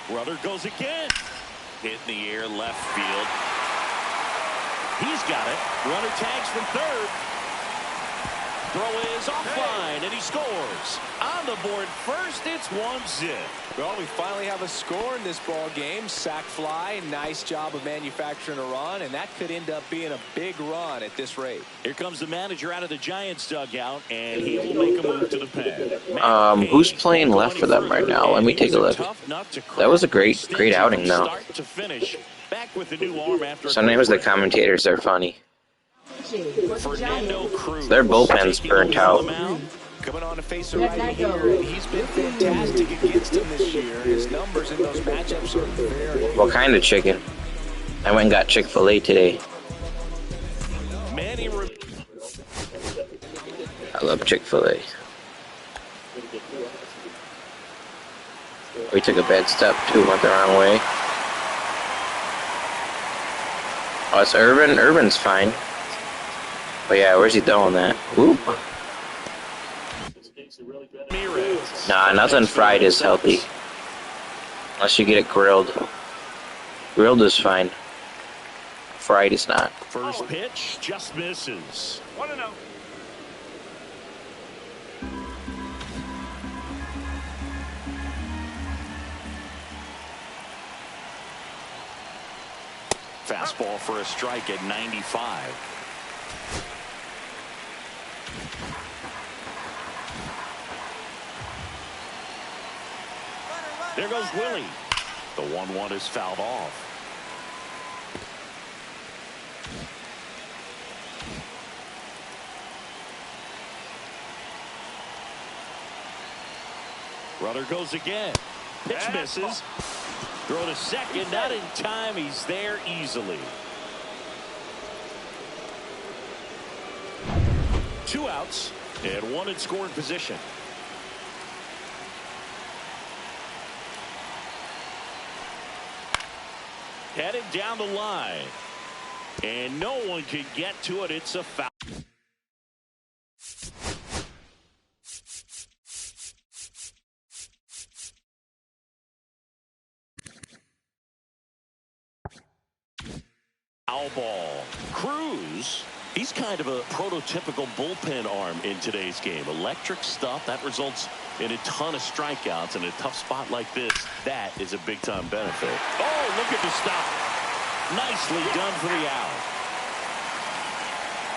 Runner goes again. Hit in the air, left field. He's got it. Runner tags from third. Throw is offline, and he scores. On the board first, it's 1-0. Well, we finally have a score in this ball game. Sac fly, nice job of manufacturing a run, and that could end up being a big run at this rate. Here comes the manager out of the Giants dugout, and he will make a move to the pen. Who's playing left for them right now? Let me take a look. That was a great outing, though. Sometimes the commentators are funny. Their bullpen's burnt out. Coming on to face a right here, and he's been fantastic against him this year. His numbers in those matchups are very good. What kind of chicken? I went and got Chick-fil-A today. I love Chick-fil-A. We took a bad step, too, went the wrong way. Oh, it's Urban. Urban's fine. But yeah, where's he throwing that? Oop. Nah, nothing fried is healthy. Unless you get it grilled. Grilled is fine. Fried is not. First pitch just misses. 1-0. Fastball for a strike at 95. There goes Willie. The 1-1 is fouled off. Runner goes again. Pitch misses. Throw to second. Not in time. He's there easily. 2 outs and 1 in scoring position. Headed down the line. And no one can get to it. It's a foul. Foul ball. Cruz. He's kind of a prototypical bullpen arm in today's game. Electric stuff that results in a ton of strikeouts in a tough spot like this. That is a big-time benefit. Oh, look at the stop. Nicely done for the out.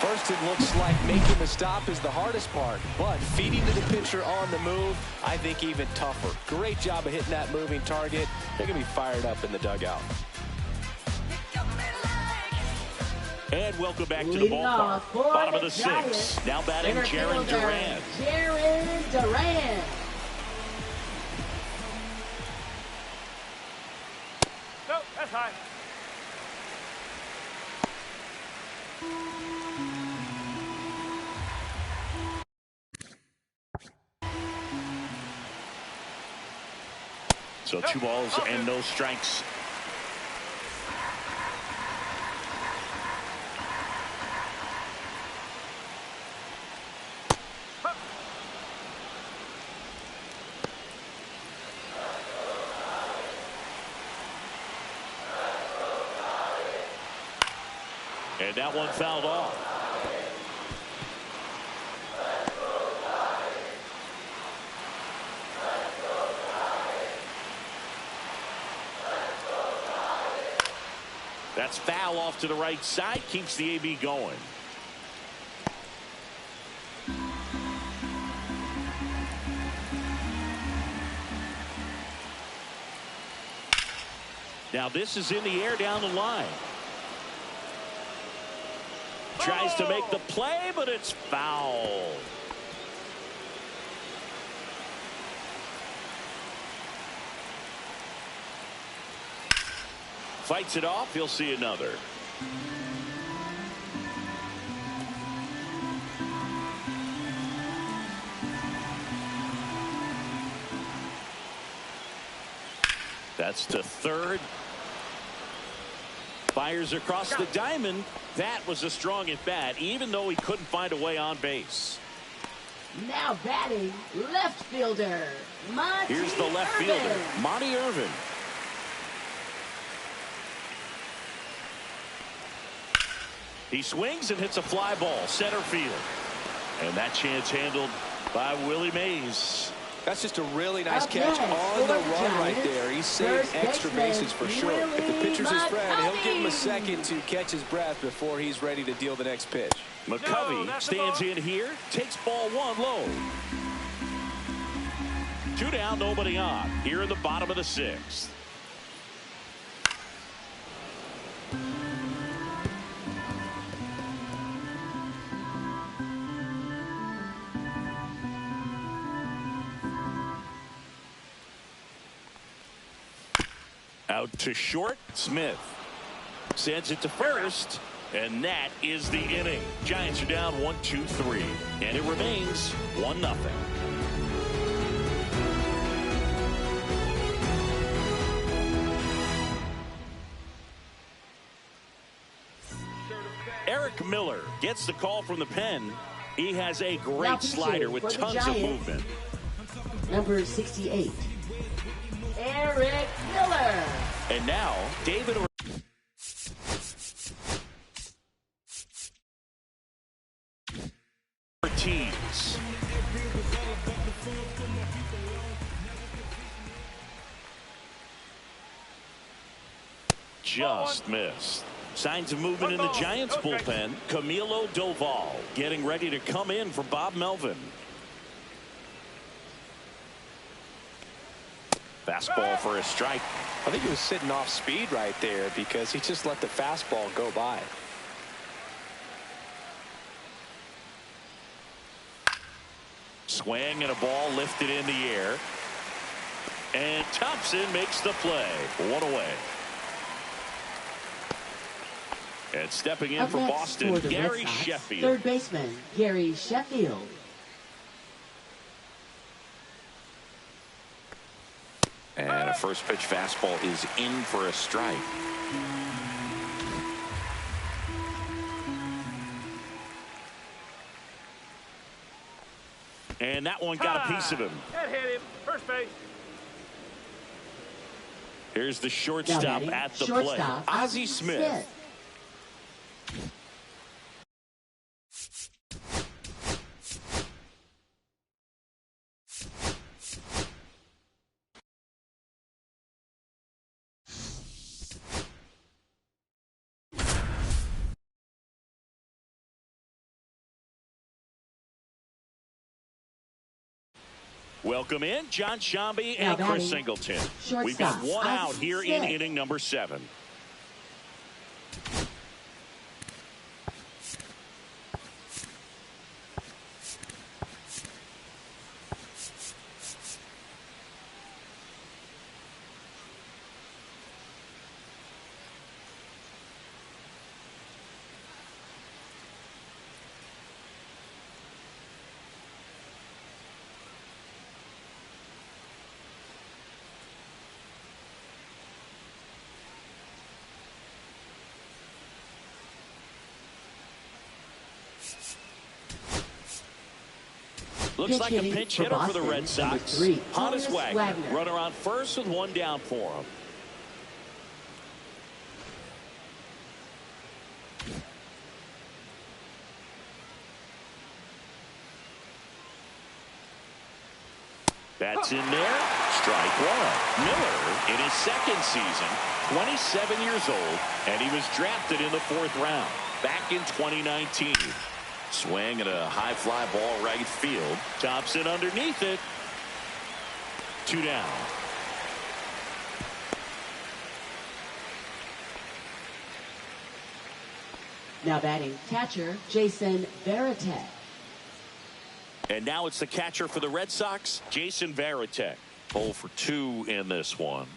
First, it looks like making the stop is the hardest part, but feeding to the pitcher on the move, I think even tougher. Great job of hitting that moving target. They're going to be fired up in the dugout. And welcome back to the ballpark. Bottom of the 6th. Now batting Jaron Durant. Jaron Durant. No, that's high. So 2 balls and no strikes. And that one fouled off. That's foul off to the right side. Keeps the AB going. Now this is in the air down the line. Tries to make the play, but it's foul. Fights it off. He'll see another. That's to third. Fires across the diamond. That was a strong at bat, even though he couldn't find a way on base. Now batting, left fielder, Monty Here's the left fielder, Monty Irvin. He swings and hits a fly ball, center field. And that chance handled by Willie Mays. That's just a really nice catch on the run right there. He's saved extra bases for sure. If the pitcher's his friend, he'll give him a second to catch his breath before he's ready to deal the next pitch. McCovey stands in here, takes ball 1 low. 2 down, nobody on. Here in the bottom of the 6th. Out to short, Smith sends it to first, and that is the inning. Giants are down 1-2-3, and it remains 1-0. Eric Miller gets the call from the pen. He has a great slider with tons of movement. Number 68. Eric Miller. And now, David Ortiz. Just missed. Signs of movement in the Giants bullpen. Camilo Doval getting ready to come in for Bob Melvin. Fastball for a strike. I think he was sitting off speed right there because he just let the fastball go by. Swing and a ball lifted in the air. And Thompson makes the play. 1 away. And stepping in Up for next Boston, for the Gary Red Sox, Sheffield. Third baseman, Gary Sheffield. And a first pitch fastball is in for a strike. And that one got a piece of him. That hit him. First base. Here's the shortstop at the plate, Ozzie Smith. Welcome in, John Shambi and Chris Singleton. We've got 1 out here in inning number 7. Looks like a pinch hitter for the Red Sox. Honus Wagner. Wagner. Runner on first with one down for him. That's in there. Strike one. Miller in his second season, 27 years old, and he was drafted in the 4th round back in 2019. Swing at a high fly ball right field. Thompson underneath it. 2 down. Now batting catcher Jason Varitek. And now it's the catcher for the Red Sox, Jason Varitek. 0 for 2 in this one.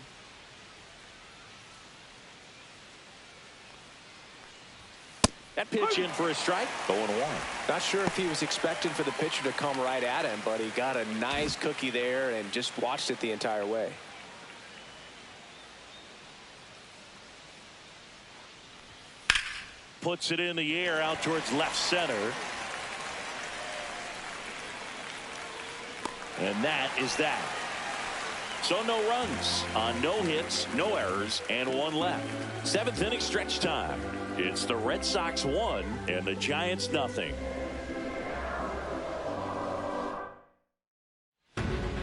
That pitch in for a strike. 0-1. Not sure if he was expecting for the pitcher to come right at him, but he got a nice cookie there and just watched it the entire way. Puts it in the air out towards left center. And that is that. So no runs on no hits, no errors, and 1 left. 7th inning stretch time. It's the Red Sox 1 and the Giants nothing.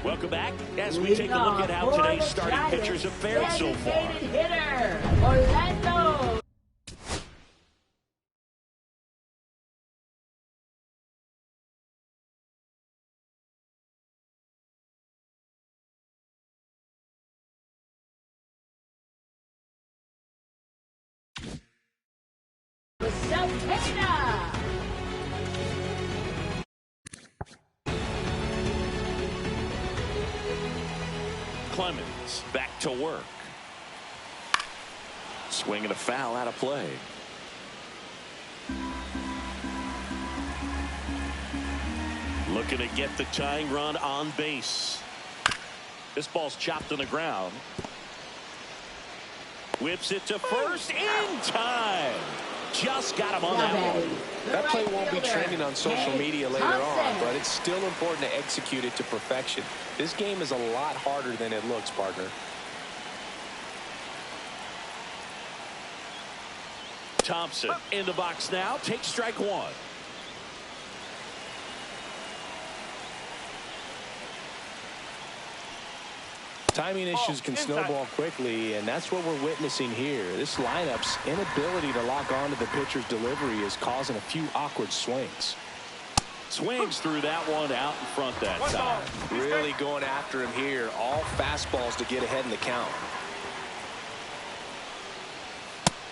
Welcome back as we take a look at how today's starting pitchers have fared so far. Hitter Orlando. Clemens back to work. Swing and a foul out of play. Looking to get the tying run on base. This ball's chopped on the ground. Whips it to first in time. Just got him on that one. That play won't be trending on social media later on, but it's still important to execute it to perfection. This game is a lot harder than it looks, partner. Thompson in the box now. Takes strike one. Timing issues can snowball quickly, and that's what we're witnessing here. This lineup's inability to lock onto the pitcher's delivery is causing a few awkward swings. Swings through that one out in front that time. Really going after him here. All fastballs to get ahead in the count.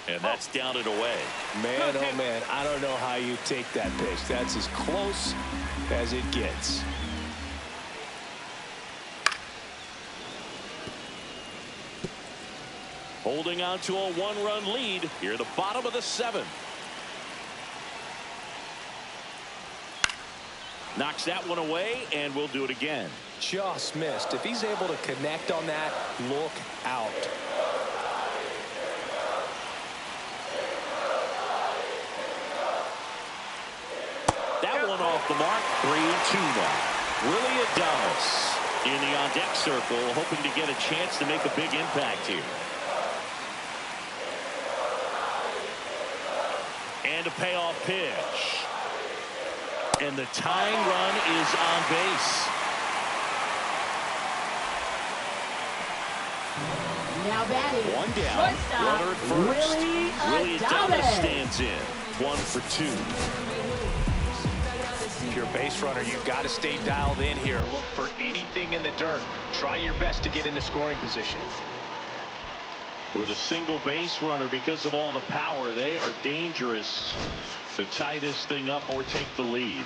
And that's down and away. Man, oh man, I don't know how you take that pitch. That's as close as it gets. Holding on to a 1-run lead here at the bottom of the 7th. Knocks that one away, and we'll do it again. Just missed. If he's able to connect on that, look out. That one off the mark. 3-2 now. Willie Adames in the on-deck circle, hoping to get a chance to make a big impact here. And a payoff pitch. And the tying run is on base. Now batting. One down. Runner at first. Willie Adames stands in. 1 for 2. If you're a base runner, you've got to stay dialed in here. Look for anything in the dirt. Try your best to get into scoring position. With a single base runner, because of all the power, they are dangerous to tie this thing up or take the lead.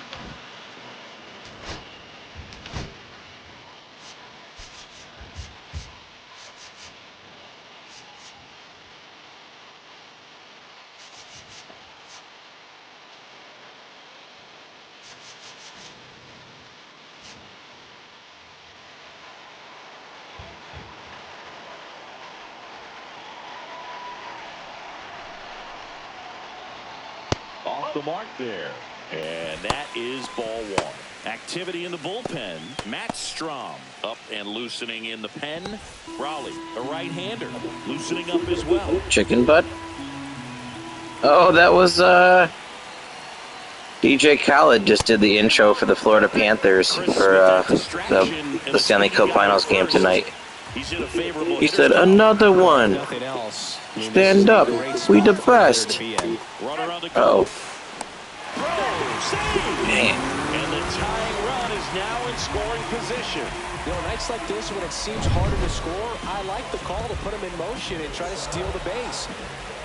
Off the mark there. And that is ball 1. Activity in the bullpen. Matt Strom up and loosening in the pen. Raleigh, a right-hander, loosening up as well. Chicken butt. Oh, that was DJ Khaled just did the intro for the Florida Panthers for the Stanley Cup Finals game tonight. He said, "Another one. Stand up. We the best." Oh. Man. And the tying run is now in scoring position. You know, nights like this when it seems harder to score, I like the call to put him in motion and try to steal the base.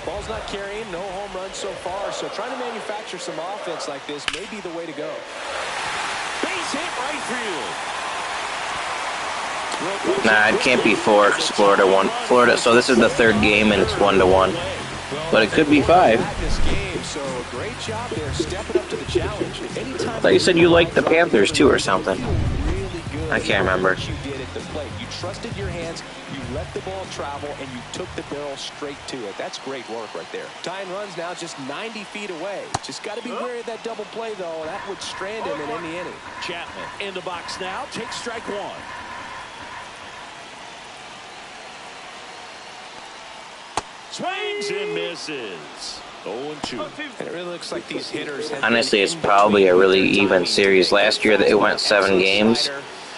Ball's not carrying, no home runs so far, so trying to manufacture some offense like this may be the way to go. Base hit right field. Nah, it can't be 4 because Florida won. So this is the third game and it's 1-1. But it could be 5. So great job there, stepping up to the challenge. I thought you said you liked the Panthers too or something. I can't remember. You did at the plate. You trusted your hands, you let the ball travel, and you took the barrel straight to it. That's great work right there. Tying runs now just 90 feet away. Just got to be wary of that double play, though. That would strand him in any inning. Chapman in the box now. Takes strike one. Swings and misses. 0-2. And it really looks like these hitters have Honestly, it's probably a really even series. Last year it went 7 games.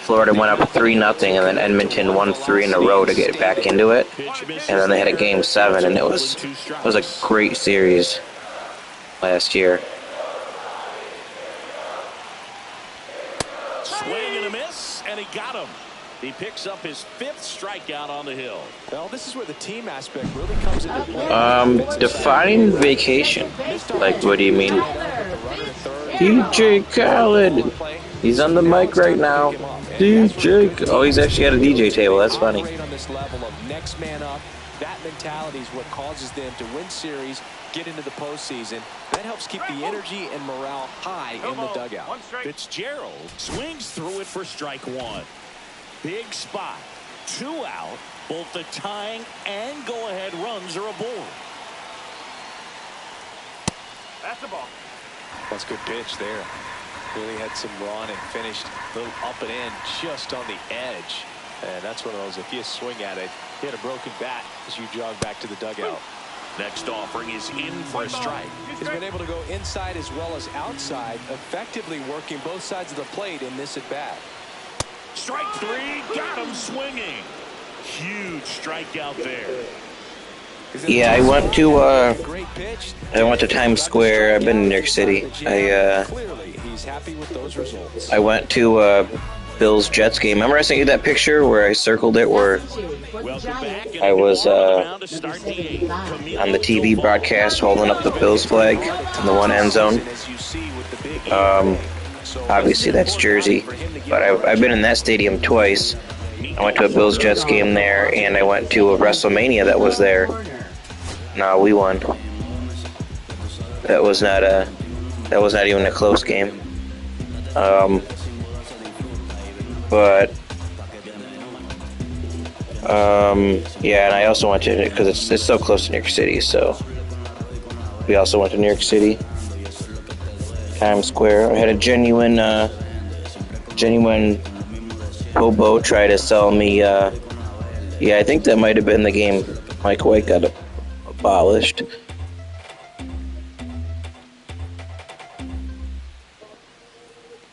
Florida went up 3-0, and then Edmonton won 3 in a row to get back into it. And then they had a game 7, and it was a great series last year. Swing and a miss, and he got him. He picks up his 5th strikeout on the hill. Well, this is where the team aspect really comes into play. Define vacation. Like, what do you mean? DJ Khaled. He's on the mic right now. DJ. Oh, he's actually at a DJ table. That's funny. On this level of next man up, that mentality is what causes them to win series, get into the postseason. That helps keep the energy and morale high in the dugout. Fitzgerald swings through it for strike one. Big spot. 2 out. Both the tying and go-ahead runs are aboard. That's the ball. That's a good pitch there. Really had some run and finished a little up and in just on the edge. And that's one of those, if you swing at it, hit a broken bat as you jog back to the dugout. Next offering is in for a strike. He's been able to go inside as well as outside, effectively working both sides of the plate in this at-bat. Strike 3, got him swinging. Huge strikeout there. Yeah, I went to Times Square. I've been in New York City. I went to Bills Jets game. Remember I sent you that picture where I circled it where I was on the TV broadcast holding up the Bills flag in the one end zone. Obviously that's Jersey, but I've been in that stadium twice. I went to a Bills Jets game there, and I went to a WrestleMania that was there. No, we won. That was not even a close game. Yeah, and I also went to, because it's so close to New York City, so we also went to New York City, Times Square. I had a genuine hobo try to sell me. Yeah, I think that might have been the game Mike White got abolished.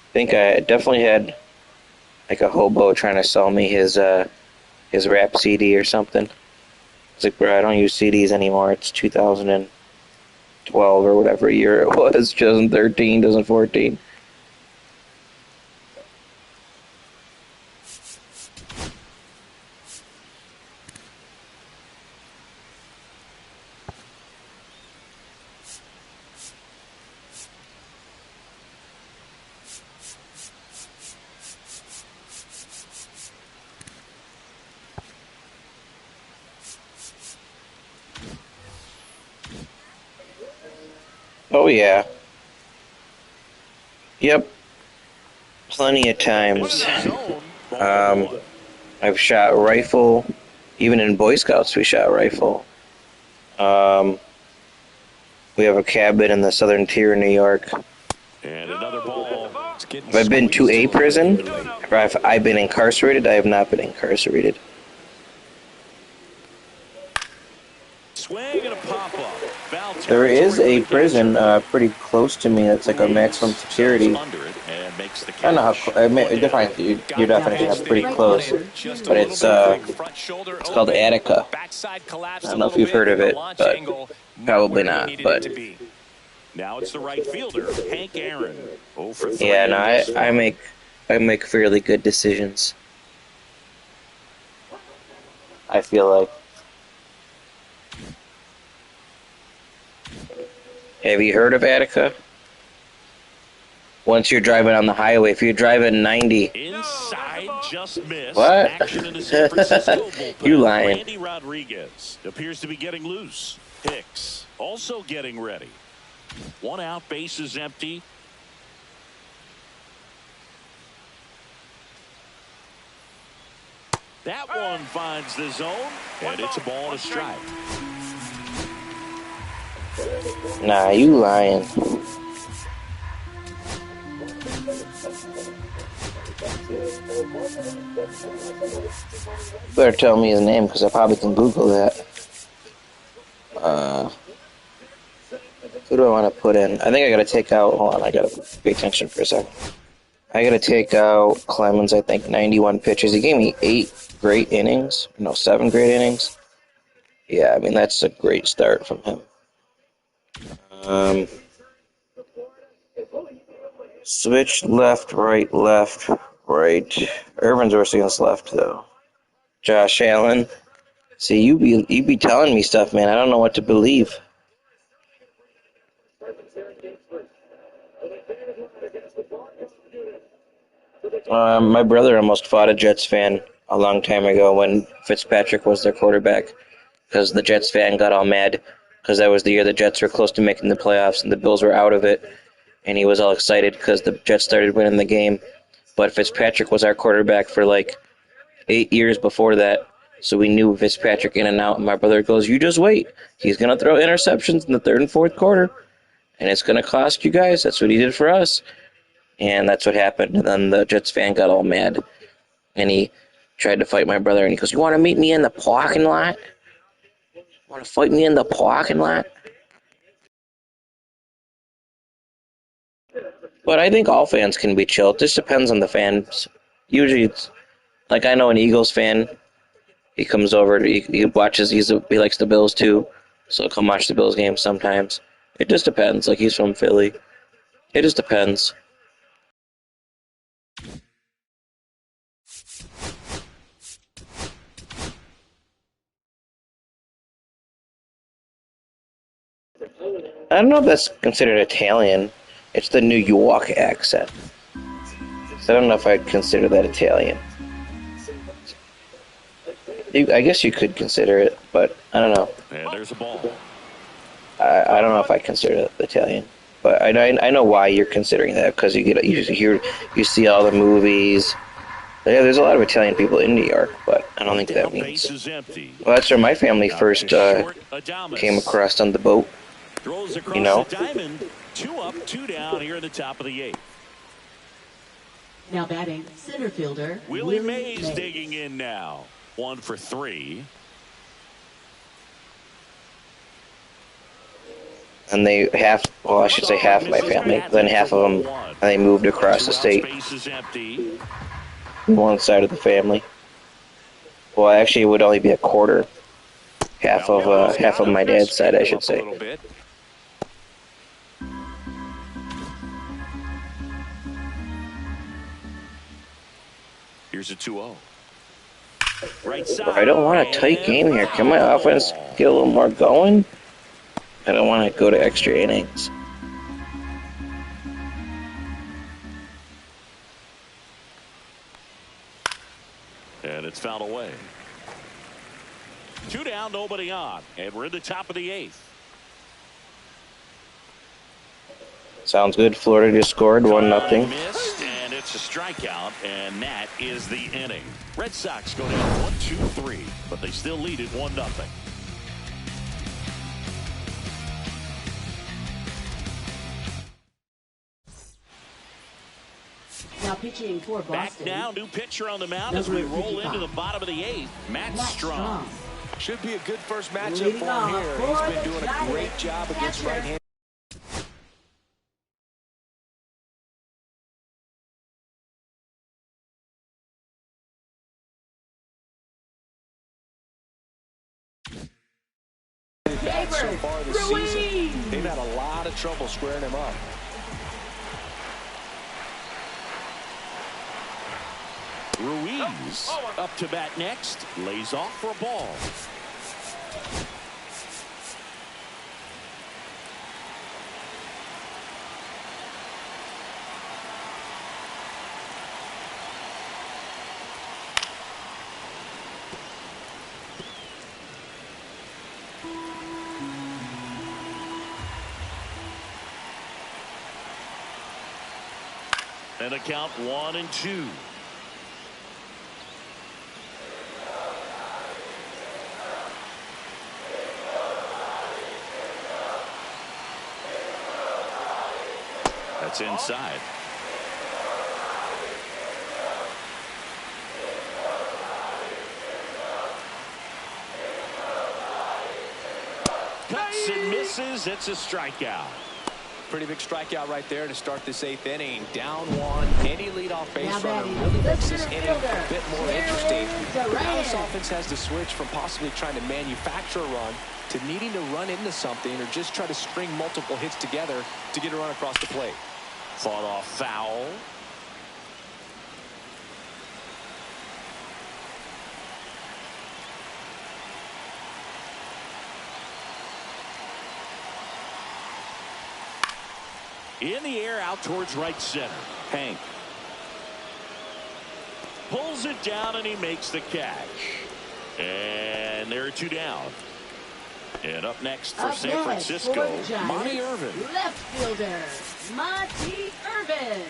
I think I definitely had like a hobo trying to sell me his rap CD or something. It's like, bro, I don't use CDs anymore. It's 2012 or whatever year it was, 2013, 2014. Oh, yeah. Yep. Plenty of times. I've shot rifle. Even in Boy Scouts, we shot rifle. We have a cabin in the southern tier of New York. And another ball. Have I been to a prison? Have I been incarcerated? I have not been incarcerated. Swing and a pop-up. Foul There is territory a for the prison catcher. pretty close to me that's like a maximum security. Under it and makes the I don't know how. catch. Your definition of pretty close, but it's called Attica. I don't know if you've heard of it, but probably not. But now it's the right fielder, Hank Aaron. 0 for 3. yeah, no, I make fairly good decisions. I feel like. Have you heard of Attica? Once you're driving on the highway, if you're driving 90... Inside, just missed. What? Action in the San Francisco bullpen. You lying. Randy Rodriguez appears to be getting loose. Hicks also getting ready. 1 out, base is empty. That one finds the zone, and it's a ball and a strike. Nah, you lying. Better tell me his name, because I probably can Google that. Who do I want to put in? I think I gotta take out... Hold on, I gotta pay attention for a second. I gotta take out Clemens, I think, 91 pitches. He gave me 8 great innings. No, 7 great innings. Yeah, I mean, that's a great start from him. Switch left, right, left, right. Irvin's worse against left, though. Josh Allen. See, you be telling me stuff, man. I don't know what to believe. My brother almost fought a Jets fan a long time ago when Fitzpatrick was their quarterback, because the Jets fan got all mad because that was the year the Jets were close to making the playoffs and the Bills were out of it, and he was all excited because the Jets started winning the game. But Fitzpatrick was our quarterback for like 8 years before that, so we knew Fitzpatrick in and out, and my brother goes, you just wait. He's going to throw interceptions in the third and fourth quarter, and it's going to cost you guys. That's what he did for us. And that's what happened. And then the Jets fan got all mad, and he tried to fight my brother, and he goes, you want to meet me in the parking lot? Want to fight me in the parking lot? But I think all fans can be chill. It just depends on the fans. Usually it's, like I know an Eagles fan, he comes over, he watches, he likes the Bills too, so he'll come watch the Bills games sometimes. It just depends. Like, he's from Philly. It just depends. I don't know if that's considered Italian. It's the New York accent. So I don't know if I'd consider that Italian. I guess you could consider it, but I don't know. And there's a ball. I don't know if I consider it Italian, but I know why you're considering that, because you see all the movies. Yeah, there's a lot of Italian people in New York, but I don't think that means. Well, that's where my family first came across on the boat. Throws across You know? the diamond. 2 up, 2 down here in the top of the 8th. Now batting, center fielder Willie Mays digging in now. 1 for 3. And I should say half my family, then half of them, they moved across the state. Base is empty. One side of the family. Well, actually, it would only be a quarter. Half of my dad's side, I should say. Here's a 2-0. Right side. I don't want a tight game here. Can my offense get a little more going? I don't want to go to extra innings. And it's fouled away. 2 down, nobody on. And we're in the top of the 8th. Sounds good. Florida just scored 1-0. Missed, and it's a strikeout, and that is the inning. Red Sox go down 1-2-3, but they still lead it 1-0. Now pitching for Back Boston. now, new pitcher on the mound as Number we roll 55. into the bottom of the 8th. Matt Matt Strong. Strong. Should be a good first matchup Leading for him off here. for He's the been doing a great Giants. job against Catcher. right-handed. Bats so far this season. They've had a lot of trouble squaring him up. Ruiz up to bat next. Lays off for a ball. And a count 1-2. That's inside. Cuts and misses. It's a strikeout. Pretty big strikeout right there to start this 8th inning. Down 1. Any leadoff base Now runner batting, really the makes this center inning a fielder, bit more Aaron interesting. Now this Durant. offense has to switch from possibly trying to manufacture a run to needing to run into something or just try to string multiple hits together to get a run across the plate. Fought off foul. In the air out towards right center. Hank pulls it down and he makes the catch. And there are 2 down. And up next for Up San next Francisco, for the Giants, Monty Irvin. Left fielder, Monty Irvin.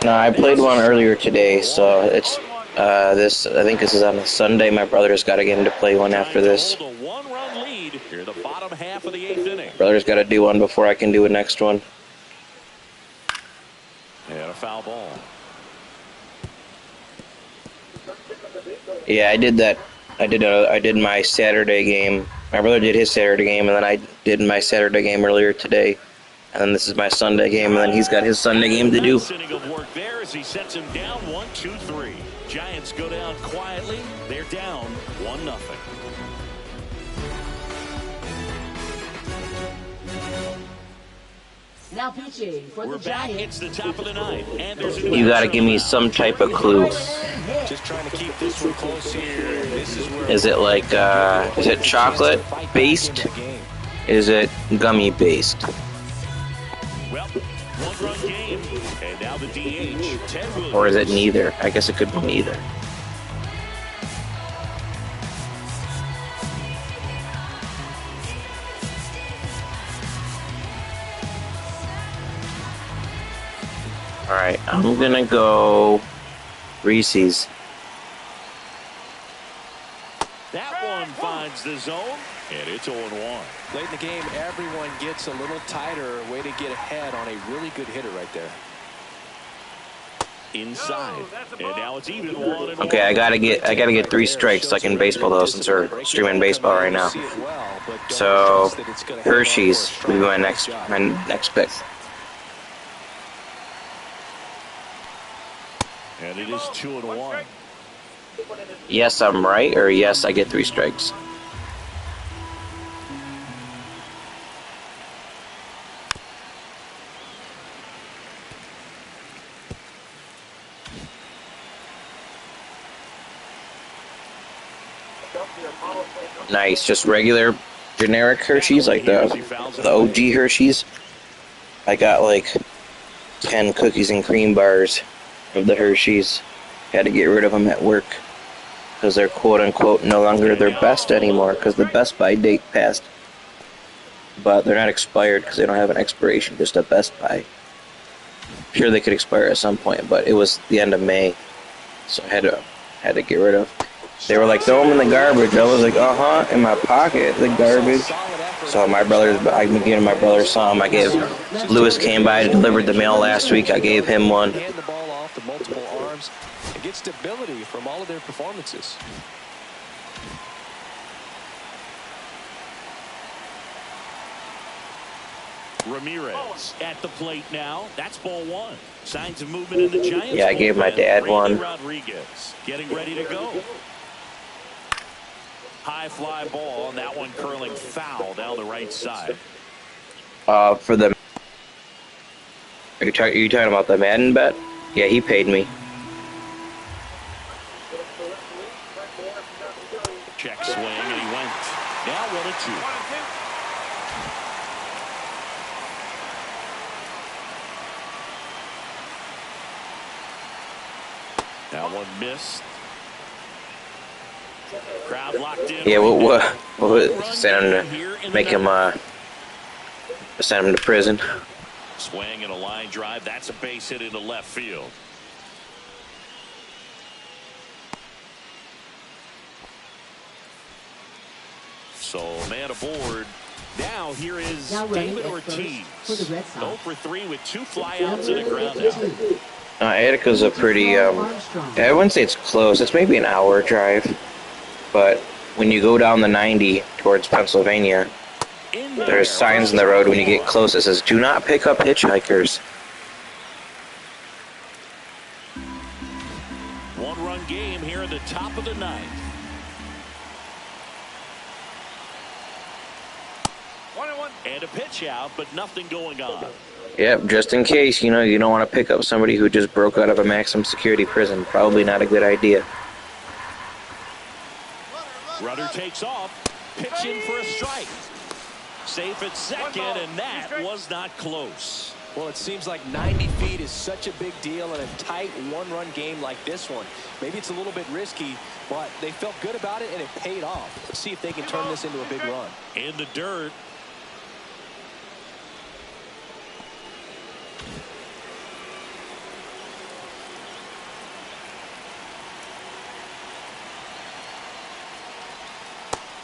No, I played one earlier today, so it's this. I think this is on a Sunday. My brother's got to get him to play one after this. Hold a 1-run lead here in the bottom half of the 8th inning. Brother's got to do one before I can do a next one. And a foul ball. Yeah, I did that. I did my Saturday game. My brother did his Saturday game, and then I did my Saturday game earlier today. And then this is my Sunday game, and then he's got his Sunday game to do. Nice inning of work there as he sets him down 1-2-3. Giants go down quietly. They're down 1-0. Now pitching for We're the back. Giants. It's the top of the 9th, and there's a new You got to batter give me some type of clue. Just trying to keep this one close here. This is where Is it like, is it chocolate based? Is it gummy based? Well, 1-run game, and now the DH, Ted Williams. Or is it neither? I guess it could be neither. Alright, I'm gonna go Reese's. That one finds the zone, and it's 0-1. Late in the game, everyone gets a little tighter. Way to get ahead on a really good hitter right there. Inside, and now it's even 1-1. Okay, I gotta get 3 strikes like in baseball though, since we're streaming baseball right now. So Hershey's will be my next pick. And it is 2-1. Yes, I'm right, or yes, I get 3 strikes. Nice, just regular generic Hershey's, like the OG Hershey's. I got like 10 cookies and cream bars of the Hershey's. Had to get rid of them at work because they're quote-unquote no longer their best anymore because the Best Buy date passed. But they're not expired because they don't have an expiration, just a Best Buy. Sure, they could expire at some point, but it was the end of May, so I had had to get rid of. They were like, throw them in the garbage. I was like, in my pocket, the garbage. So my brothers, I've been giving my brother some. I gave, Lewis came by, delivered the mail last week. I gave him one. Hand the ball off to multiple arms and get stability from all of their performances. Ramirez at the plate now. That's ball one. Signs of movement in the Giants. Yeah, I gave my dad one. Rodriguez getting ready to go. High fly ball, and that one curling foul down the right side. For the... Are you talking about the Madden bet? Yeah, he paid me. Check swing, and he went. Now 1-2. That one missed. Crowd locked in. Yeah, what send him to make him send him to prison. Swing and a line drive. That's a base hit into left field. So man aboard. Now here is David Ortiz. 0 for 3 with 2 flyouts and a ground out. Attica's a pretty, I wouldn't say it's close. It's maybe an hour drive. But when you go down the 90 towards Pennsylvania, there's signs in the road when you get close that says, do not pick up hitchhikers. 1-run game here in the top of the 9th. And a pitch out, but nothing going on. Yep, just in case, you don't want to pick up somebody who just broke out of a maximum security prison. Probably not a good idea. Runner takes off, pitching for a strike. Safe at second, and that was not close. Well, it seems like 90 feet is such a big deal in a tight 1-run game like this one. Maybe it's a little bit risky, but they felt good about it, and it paid off. Let's see if they can turn this into a big run. In the dirt.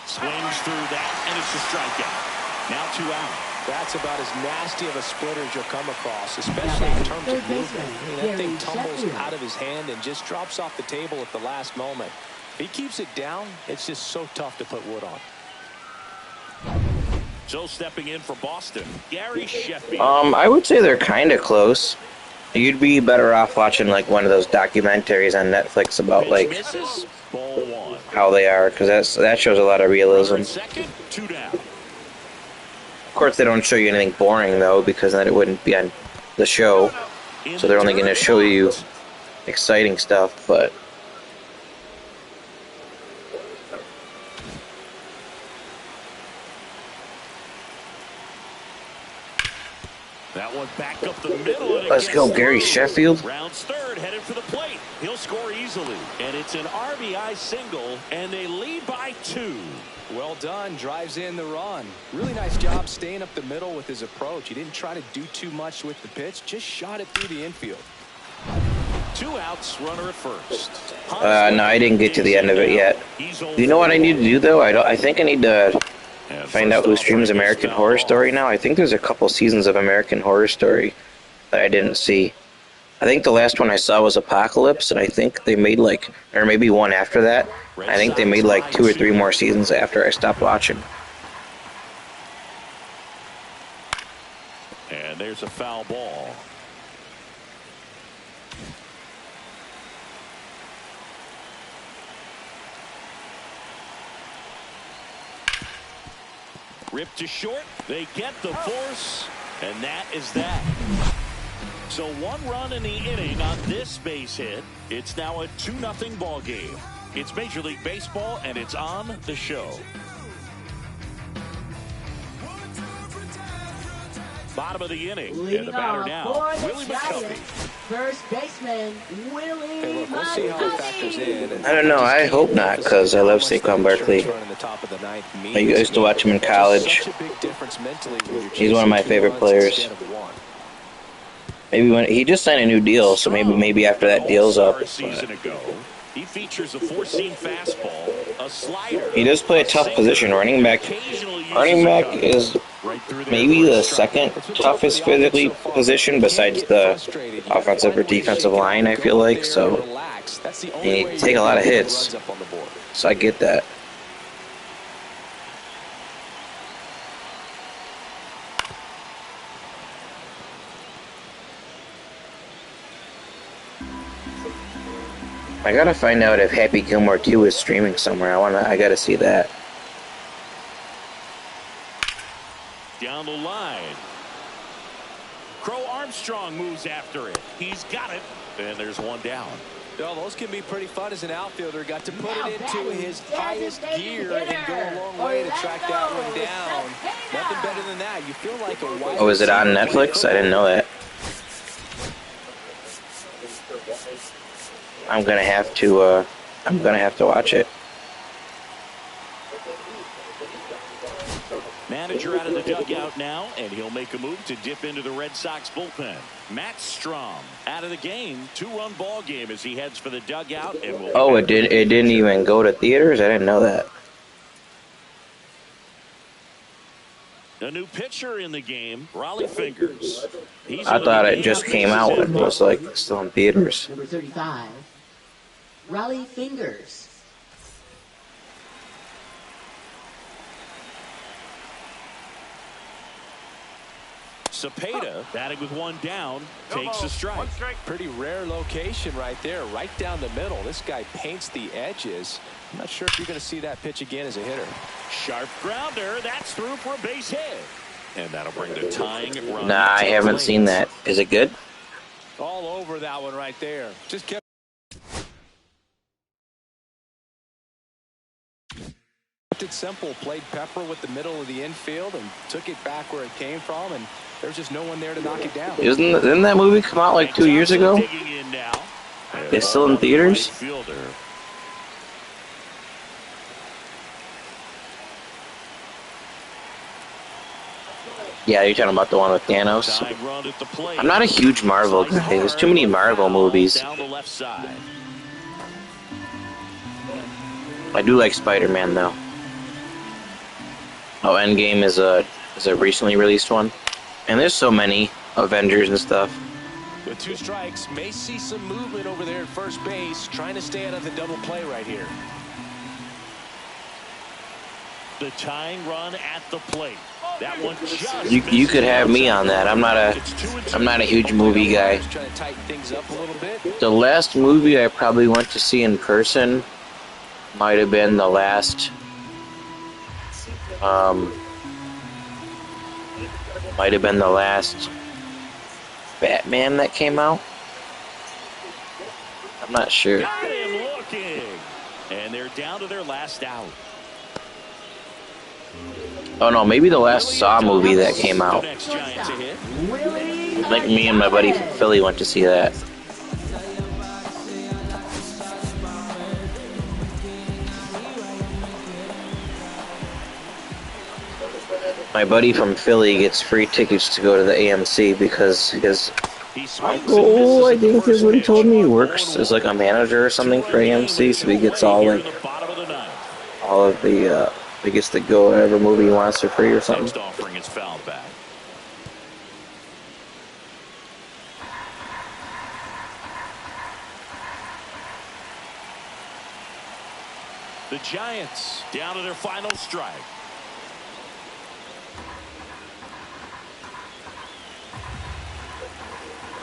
Swings through that, and it's a strikeout. Now 2 out. That's about as nasty of a splitter as you'll come across, especially in terms of movement. I mean, that thing tumbles out of his hand and just drops off the table at the last moment. If he keeps it down, it's just so tough to put wood on. So stepping in for Boston, Gary Sheffield. I would say they're kind of close. You'd be better off watching like one of those documentaries on Netflix about like how they are, because that shows a lot of realism. Second, 2 down. Of course, they don't show you anything boring though, because then it wouldn't be on the show. So they're only going to show you exciting stuff, but. That one back up the middle. Let's go, Gary Sheffield. Rounds third, headed for the plate. He'll score easily. And it's an RBI single, and they lead by 2. Well done. Drives in the run. Really nice job staying up the middle with his approach. He didn't try to do too much with the pitch. Just shot it through the infield. 2 outs, runner at first. No, I didn't get to the end of it yet. You know what I need to do, though? I think I need to find out who streams American Horror Story now. I think there's a couple seasons of American Horror Story that I didn't see. I think the last one I saw was Apocalypse, and I think they made like, or maybe one after that. I think they made like 2 or 3 more seasons after I stopped watching. And there's a foul ball. Ripped to short. They get the force, and that is that. So 1 run in the inning on this base hit. It's now a 2-0 ball game. It's Major League Baseball, and it's on the show. Bottom of the inning, and the batter now, Willie McCovey. First baseman, Willie Hey, look, we'll see how it factors in. I don't know. I hope not, because I love Saquon Barkley. I used to watch him in college. He's one of my favorite players. Maybe when he just signed a new deal, so maybe after that deal's up. A season ago, he features a four-seam fastball, a slider. He does play a tough position. Running back is maybe the second toughest physically position besides the offensive or defensive line, I feel like. So you take a lot of hits. So I get that. I gotta find out if Happy Gilmore 2 is streaming somewhere. I gotta see that. Down the line. Crow Armstrong moves after it. He's got it. And there's one down. Well, those can be pretty fun as an outfielder. Got to put it into his highest gear and go a long way to track that one down. Nothing better than that. You feel like a wide. Oh, is it on Netflix? I didn't know that. I'm gonna have to watch it. Manager out of the dugout now, and he'll make a move to dip into the Red Sox bullpen. Matt Strom out of the game. 2-run ball game as he heads for the dugout. And it didn't even go to theaters? I didn't know that. A new pitcher in the game, Raleigh Fingers. I thought it just came out and was like still in theaters. Number 35, Raleigh Fingers. Cepeda batting with one down, takes a strike. Pretty rare location right there, right down the middle. This guy paints the edges. I'm not sure if you're going to see that pitch again as a hitter. Sharp grounder, that's through for a base hit. And that'll bring the tying run. Nah, I haven't seen that. Is it good? All over that one right there. Just kept it simple. Played Pepper with the middle of the infield and took it back where it came from, and there's just no one there to knock it down. Didn't that movie come out like 2 years ago? It's still in theaters? Yeah, you're talking about the one with Thanos? I'm not a huge Marvel guy. There's too many Marvel movies. I do like Spider-Man, though. Oh, Endgame is a recently released one. And there's so many Avengers and stuff. With 2 strikes, may see some movement over there at first base, trying to stay out of the double play right here. The tying run at the plate. That one just you could have me on that. I'm not a huge movie guy. Trying to tighten things up a little bit. The last movie I probably went to see in person might have been the last Batman that came out. I'm not sure. Got him looking. And they're down to their last out. Oh no, maybe the last Saw movie that came out. I think me and my buddy from Philly went to see that. My buddy from Philly gets free tickets to go to the AMC because his uncle, I think is what he told me, works as like a manager or something for AMC, so he gets all of the he gets to go whatever movie he wants for free or something. Next offering is fouled back. The Giants down to their final strike.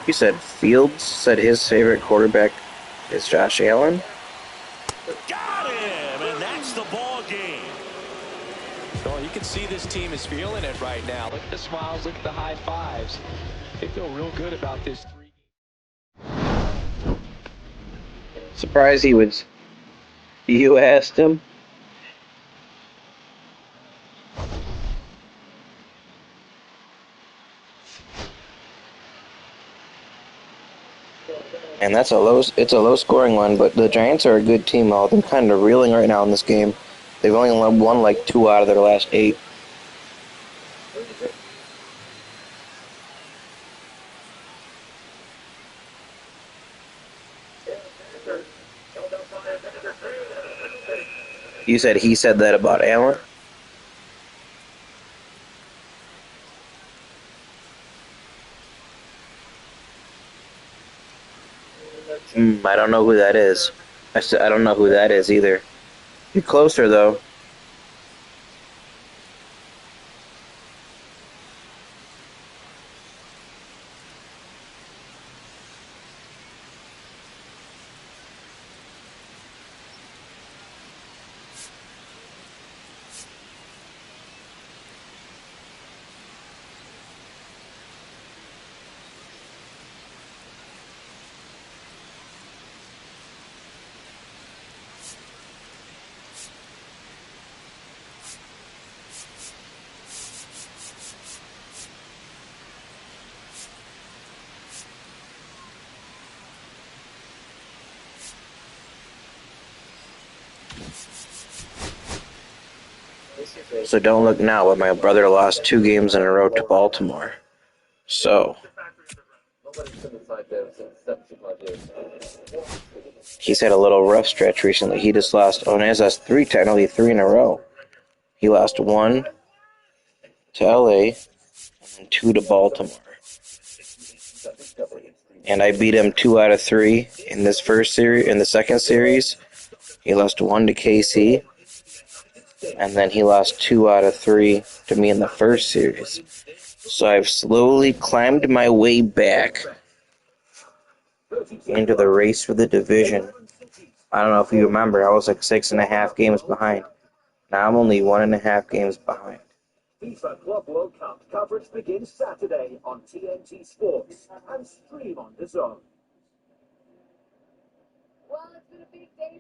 He said Fields said his favorite quarterback is Josh Allen. Got him, and that's the ball game. Well, you can see this team is feeling it right now. Look at the smiles, look at the high fives. They feel real good about this 3 game. Surprised he would. You asked him. And it's a low scoring one, but the Giants are a good team. All they're kind of reeling right now in this game. They've only won like 2 out of their last 8. You said he said that about Allen? I don't know who that is. I don't know who that is either. You're closer, though. So don't look now, but my brother lost 2 games in a row to Baltimore. So he's had a little rough stretch recently. He just lost, he has lost 3 in a row. He lost 1 to LA and 2 to Baltimore. And I beat him 2 out of 3 in this first series. In the second series, he lost 1 to KC. And then he lost 2 out of 3 to me in the first series. So I've slowly climbed my way back into the race for the division. I don't know if you remember, I was like 6.5 games behind. Now I'm only 1.5 games behind. FIFA Club World Cup coverage begins Saturday on TNT Sports and stream on the Zone.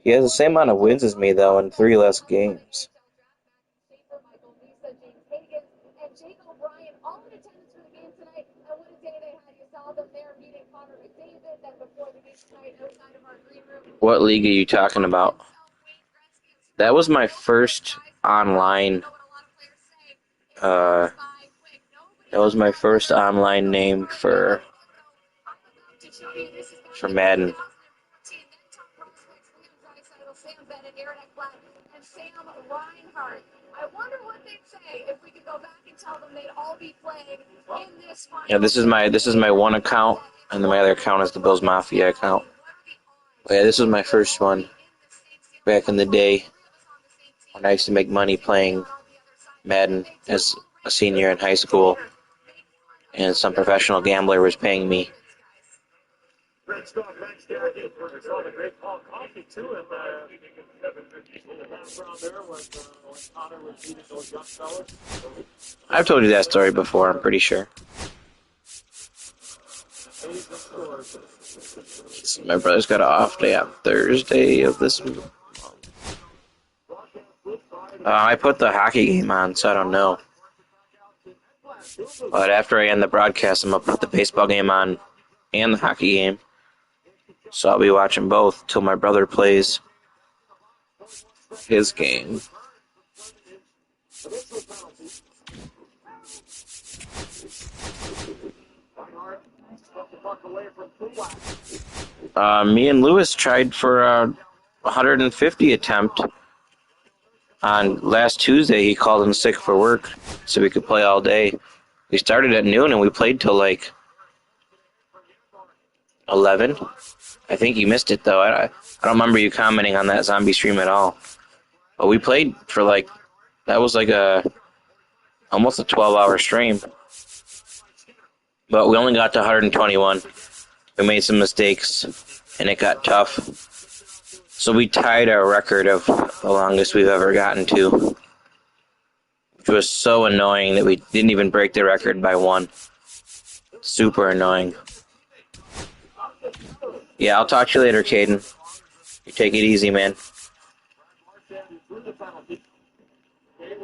He has the same amount of wins as me, though, in 3 less games. What league are you talking about? That was my first online. That was my first online name for Madden. Yeah, this is my one account, and then my other account is the Bills Mafia account. But yeah, this was my first one back in the day when I used to make money playing Madden as a senior in high school, and some professional gambler was paying me. I've told you that story before, I'm pretty sure. So my brother's got an off day on Thursday of this month. I put the hockey game on, so I don't know. But after I end the broadcast, I'm going to put the baseball game on and the hockey game. So I'll be watching both till my brother plays his game. Me and Lewis tried for a 150 attempt. On last Tuesday, he called in sick for work, so we could play all day. We started at noon, and we played till like 11. I think you missed it, though. I don't remember you commenting on that zombie stream at all. But we played for that was almost a 12-hour stream. But we only got to 121. We made some mistakes, and it got tough. So we tied our record of the longest we've ever gotten to, which was so annoying that we didn't even break the record by 1. Super annoying. Yeah, I'll talk to you later, Caden. You take it easy, man.